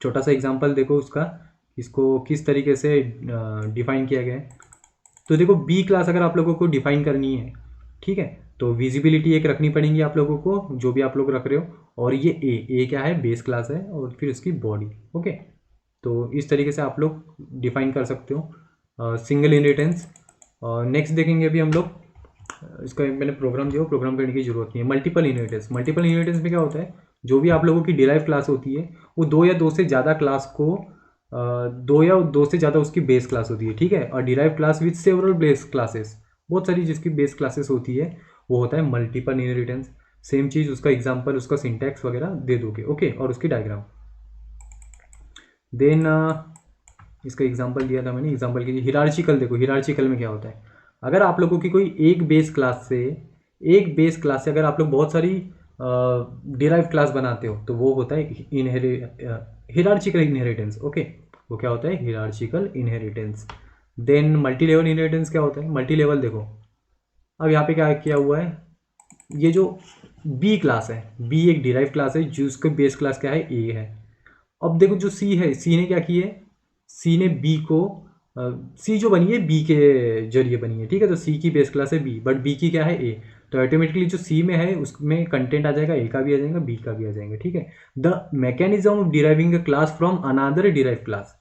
छोटा सा एग्जांपल देखो उसका, इसको किस तरीके से डिफाइन किया गया है। तो देखो बी क्लास अगर आप लोगों को डिफाइन करनी है, ठीक है, तो विजिबिलिटी एक रखनी पड़ेगी आप लोगों को, जो भी आप लोग रख रहे हो। और ये ए क्या है, बेस क्लास है, और फिर उसकी बॉडी। ओके, तो इस तरीके से आप लोग डिफाइन कर सकते हो सिंगल इनहेरिटेंस। नेक्स्ट देखेंगे अभी हम लोग, इसका मैंने प्रोग्राम दिया, प्रोग्राम करने की जरूरत नहीं है। मल्टीपल इनहेरिटेंस, मल्टीपल इनहेरिटेंस में क्या होता है, जो भी आप लोगों की डिराइव क्लास होती है वो दो या दो से ज़्यादा क्लास को दो या दो से ज़्यादा उसकी बेस क्लास होती है, ठीक है। और derive class with several base classes, बहुत सारी जिसकी बेस क्लासेस होती है वो होता है मल्टीपल इनहेरिटेंस। सेम चीज़, उसका एग्जाम्पल, उसका सिंटैक्स वगैरह दे दोगे। ओके, और उसकी डायग्राम। देन इसका एग्जाम्पल दिया था मैंने, एग्जाम्पल के लिए हिरार्चिकल देखो, हिरार्चिकल में क्या होता है, अगर आप लोगों की कोई एक बेस क्लास से अगर आप लोग बहुत सारी डिराइव क्लास बनाते हो तो वो होता है हिरार्चिकल इनहेरिटेंस। ओके, वो क्या होता है, hierarchical inheritance. Then multilevel inheritance क्या होता है? मल्टी लेवल देखो, अब यहाँ पे क्या किया हुआ है, ये जो बी क्लास है, बी एक डिराइव क्लास है जिसका बेस क्लास क्या है? ए है। अब देखो जो सी है, सी ने क्या की है, सी ने बी को, सी जो बनी है बी के जरिए बनी है, ठीक है, तो सी की बेस क्लास है बी, बट बी की क्या है? ए। तो ऑटोमेटिकली जो सी में है उसमें कंटेंट आ जाएगा, ए का भी आ जाएगा, बी का भी आ जाएगा, ठीक है। The mechanism of deriving a class from another derive class,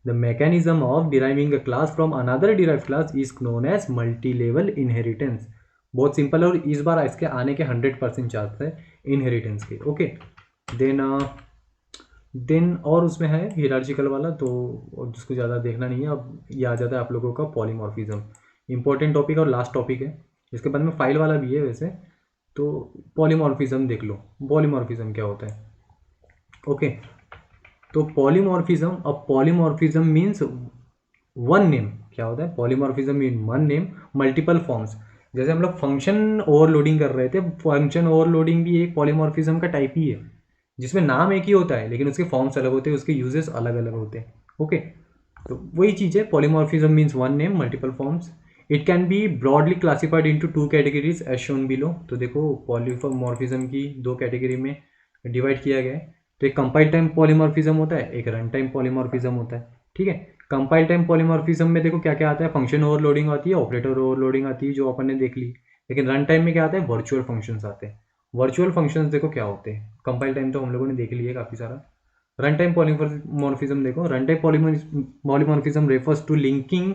the mechanism of deriving a class from another derive class is known as multilevel inheritance. बहुत सिंपल है, और इस बार इसके आने के 100% चांस है इनहेरिटेंस के, ओके। देन और उसमें है हियरार्चिकल वाला, तो जिसको ज़्यादा देखना नहीं है। अब ये आ जाता है आप लोगों का पॉलीमॉर्फिज्म, इंपॉर्टेंट टॉपिक और लास्ट टॉपिक है। इसके बाद में फाइल वाला भी है वैसे, तो पॉलीमॉर्फिज्म देख लो। पॉलीमॉर्फिज्म क्या होता है? ओके, तो पॉलीमॉर्फिज्म, अब पॉलीमॉर्फिज्म मीन्स वन नेम। क्या होता है? Polymorphism mean one name multiple forms. जैसे हम लोग फंक्शन ओवरलोडिंग कर रहे थे, फंक्शन ओवरलोडिंग भी एक पॉलीमॉर्फिज्म का टाइप ही है, जिसमें नाम एक ही होता है लेकिन उसके फॉर्म्स अलग होते हैं, उसके यूजेस अलग अलग होते हैं, ओके। तो वही चीज़ है, polymorphism means one name multiple forms. It can be broadly classified into two categories as shown below. तो देखो पॉलीमॉर्फिज्म की दो कैटेगरी में डिवाइड किया गया है। तो एक कंपाइल टाइम पॉलीमॉर्फिज्म होता है, एक रन टाइम पॉलीमॉर्फिज्म होता है, ठीक है। कंपाइल टाइम पॉलीमॉर्फिज्म में देखो क्या क्या आता है, फंक्शन ओवरलोडिंग आती है, ऑपरेटर ओवरलोडिंग आती है, जो अपन ने देख ली। लेकिन रन टाइम में क्या आता है? वर्चुअल फंक्शंस आते हैं। वर्चुअल फंक्शंस देखो क्या होते हैं, कंपाइल टाइम तो हम लोगों ने देख लिया है काफ़ी सारा। रन टाइम पॉलीमॉर्फिज्म देखो, run time polymorphism refers to linking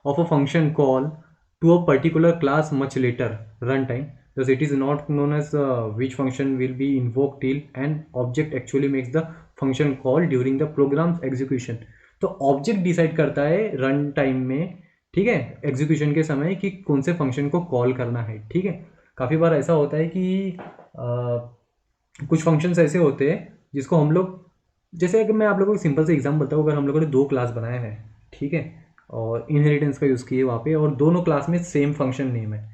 of a function call to a particular class much later runtime. Thus, it is not known as which function will be invoked till an object actually makes the function call during the program's execution. तो object decide करता है run time में, ठीक है, execution के समय, कि कौन से फंक्शन को कॉल करना है, ठीक है। काफ़ी बार ऐसा होता है कि कुछ फंक्शंस ऐसे होते हैं जिसको हम लोग, जैसे अगर मैं आप लोगों को सिंपल से एग्जाम्पल बताऊँ, अगर हम लोगों ने दो क्लास बनाए हैं, ठीक है, और इनहेरिटेंस का यूज़ किए वहाँ पे, और दोनों क्लास में सेम फंक्शन नेम है,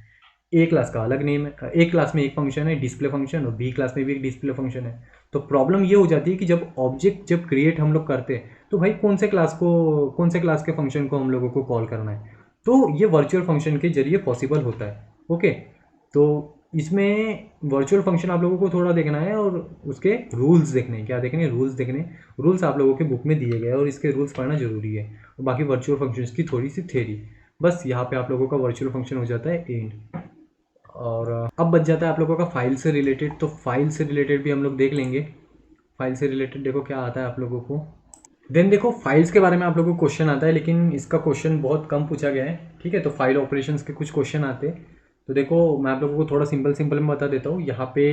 ए क्लास का अलग नेम है, एक क्लास में एक फंक्शन है डिस्प्ले फंक्शन, और बी क्लास में भी एक डिस्प्ले फंक्शन है। तो प्रॉब्लम ये हो जाती है कि जब ऑब्जेक्ट जब क्रिएट हम लोग करते हैं, तो भाई कौन से क्लास के फंक्शन को हम लोगों को कॉल करना है। तो ये वर्चुअल फंक्शन के जरिए पॉसिबल होता है, ओके। तो इसमें वर्चुअल फंक्शन आप लोगों को थोड़ा देखना है, और उसके रूल्स देखने हैं। क्या देखने हैं? रूल्स देखने। रूल्स आप लोगों के बुक में दिए गए हैं, और इसके रूल्स पढ़ना जरूरी है। और बाकी वर्चुअल फंक्शंस की थोड़ी सी थ्योरी, बस यहाँ पे आप लोगों का वर्चुअल फंक्शन हो जाता है एंड। और अब बच जाता है आप लोगों का फाइल से रिलेटेड। तो फाइल से रिलेटेड भी हम लोग देख लेंगे। फाइल से रिलेटेड देखो क्या आता है आप लोगों को। देन देखो फाइल्स के बारे में आप लोगों को क्वेश्चन आता है, लेकिन इसका क्वेश्चन बहुत कम पूछा गया है, ठीक है। तो फाइल ऑपरेशंस के कुछ क्वेश्चन आते हैं। तो देखो मैं आप लोगों को थोड़ा सिंपल सिंपल में बता देता हूँ। यहाँ पे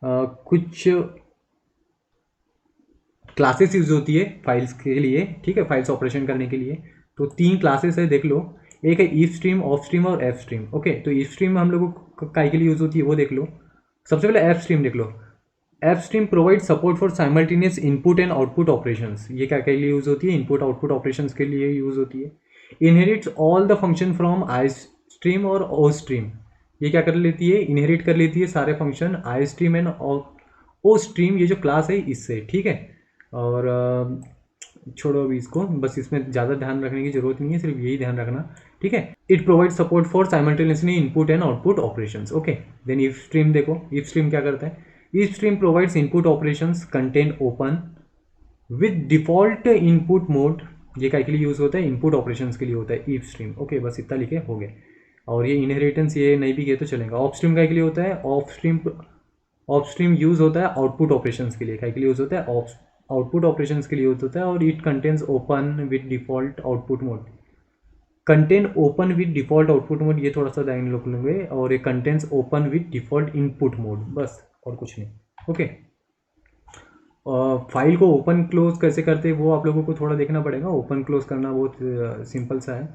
कुछ क्लासेस यूज होती है फाइल्स के लिए, ठीक है, फाइल्स ऑपरेशन करने के लिए। तो तीन क्लासेस है, देख लो। एक है ईफ स्ट्रीम, ऑफ स्ट्रीम और एफ स्ट्रीम, ओके। तो ईफ स्ट्रीम हम लोगों को काय के लिए यूज होती है वो देख लो। सबसे पहले एफ स्ट्रीम देख लो। F stream provide support for simultaneous input and output operations. ये क्या के लिए यूज होती है? इनपुट आउटपुट ऑपरेशंस के लिए यूज होती है। Inherits all the function from I stream और ओ स्ट्रीम। ये क्या कर लेती है? इनहेरिट कर लेती है सारे function istream and ostream, ये जो क्लास है इससे, ठीक है। और छोड़ो अभी इसको, बस इसमें ज़्यादा ध्यान रखने की जरूरत नहीं है, सिर्फ यही ध्यान रखना, ठीक है। It provide support for simultaneously input and output operations, okay. Then ifstream देखो, इफ स्ट्रीम क्या करता है? Ifstream provides input operations contain open with default input mode. ये क्या के लिए यूज होता है? इनपुट ऑपरेशंस के लिए होता है इफ स्ट्रीम, ओके। बस इतना लिखे हो गए। और ये इनहेरिटेंस ये नहीं भी किए तो चलेगा। ऑफ स्ट्रीम क्या के लिए होता है? ऑफ स्ट्रीम यूज होता है आउटपुट ऑपरेशंस के लिए। क्या के लिए यूज होता है? आउटपुट ऑपरेशंस के लिए यूज होता है। और it contains open with default output mode. Contain open with default output mode, ये थोड़ा सा ध्यान रख लेंगे। और ये contains open with default input mode, बस और कुछ नहीं, ओके। फाइल को ओपन क्लोज कैसे करते हैं वो आप लोगों को थोड़ा देखना पड़ेगा। ओपन क्लोज करना बहुत सिंपल सा है।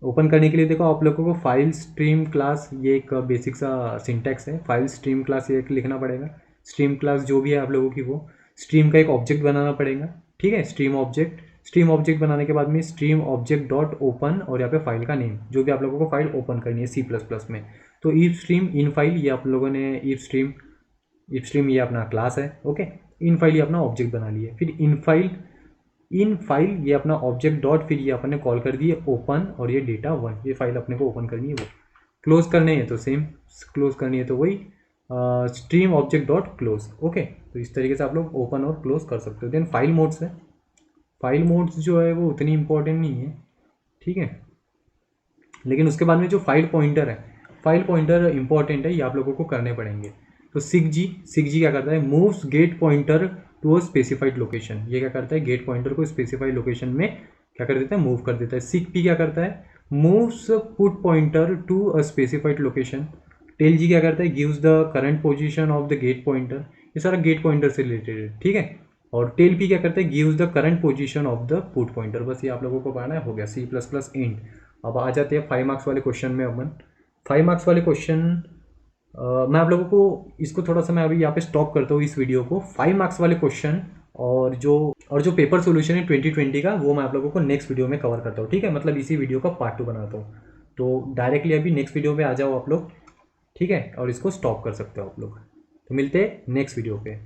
ओपन करने के लिए देखो आप लोगों को फाइल स्ट्रीम क्लास, ये एक बेसिक सा सिंटैक्स है। फाइल स्ट्रीम क्लास ये लिखना पड़ेगा। स्ट्रीम क्लास जो भी है आप लोगों की, वो स्ट्रीम का एक ऑब्जेक्ट बनाना पड़ेगा, ठीक है। स्ट्रीम ऑब्जेक्ट बनाने के बाद में स्ट्रीम ऑब्जेक्ट डॉट ओपन, और यहाँ पे फाइल का नेम, जो भी आप लोगों को फाइल ओपन करनी है C++ में। तो ईफ स्ट्रीम इन फाइल, ये आप लोगों ने ईफ स्ट्रीम ये अपना क्लास है, ओके। इन फाइल ये अपना ऑब्जेक्ट बना लिया। फिर इन फाइल इन फाइल, ये अपना ऑब्जेक्ट डॉट, फिर ये अपन ने कॉल कर दिए ओपन, और ये डेटा वन, ये फाइल अपने को ओपन करनी है वो। क्लोज करने हैं तो सेम, क्लोज करनी है तो वही stream object dot close. Okay, तो इस तरीके से आप लोग ओपन और क्लोज कर सकते हो। देन फाइल मोड्स है, फाइल मोड्स जो है वो उतनी इंपॉर्टेंट नहीं है, ठीक है। लेकिन उसके बाद में जो फाइल पॉइंटर है, फाइल पॉइंटर इंपॉर्टेंट है, ये आप लोगों को करने पड़ेंगे। तो सिक जी क्या करता है, moves get pointer to a specified location. ये क्या करता है, गेट पॉइंटर को स्पेसिफाइड लोकेशन में क्या कर देता है, मूव कर देता है। सिक पी क्या करता है, moves put pointer to a specified location. Tell g क्या करता है, gives the current position of the get pointer. ये सारा गेट पॉइंटर से रिलेटेड है, ठीक है। और टेल पी क्या करता है, gives the current position of the put pointer. बस ये आप लोगों को पढ़ना है, हो गया सी प्लस प्लस इंट। अब आ जाते हैं 5 मार्क्स वाले क्वेश्चन में। अपन 5 मार्क्स वाले क्वेश्चन मैं आप लोगों को इसको थोड़ा सा मैं अभी यहाँ पे स्टॉप करता हूँ इस वीडियो को। 5 मार्क्स वाले क्वेश्चन और जो पेपर सोल्यूशन है 2020 का, वो मैं आप लोगों को नेक्स्ट वीडियो में कवर करता हूँ, ठीक है। मतलब इसी वीडियो का पार्ट 2 बनाता हूँ। तो डायरेक्टली अभी नेक्स्ट वीडियो पे आ जाओ आप लोग, ठीक है, और इसको स्टॉप कर सकते हो आप लोग। तो मिलते हैं नेक्स्ट वीडियो पे।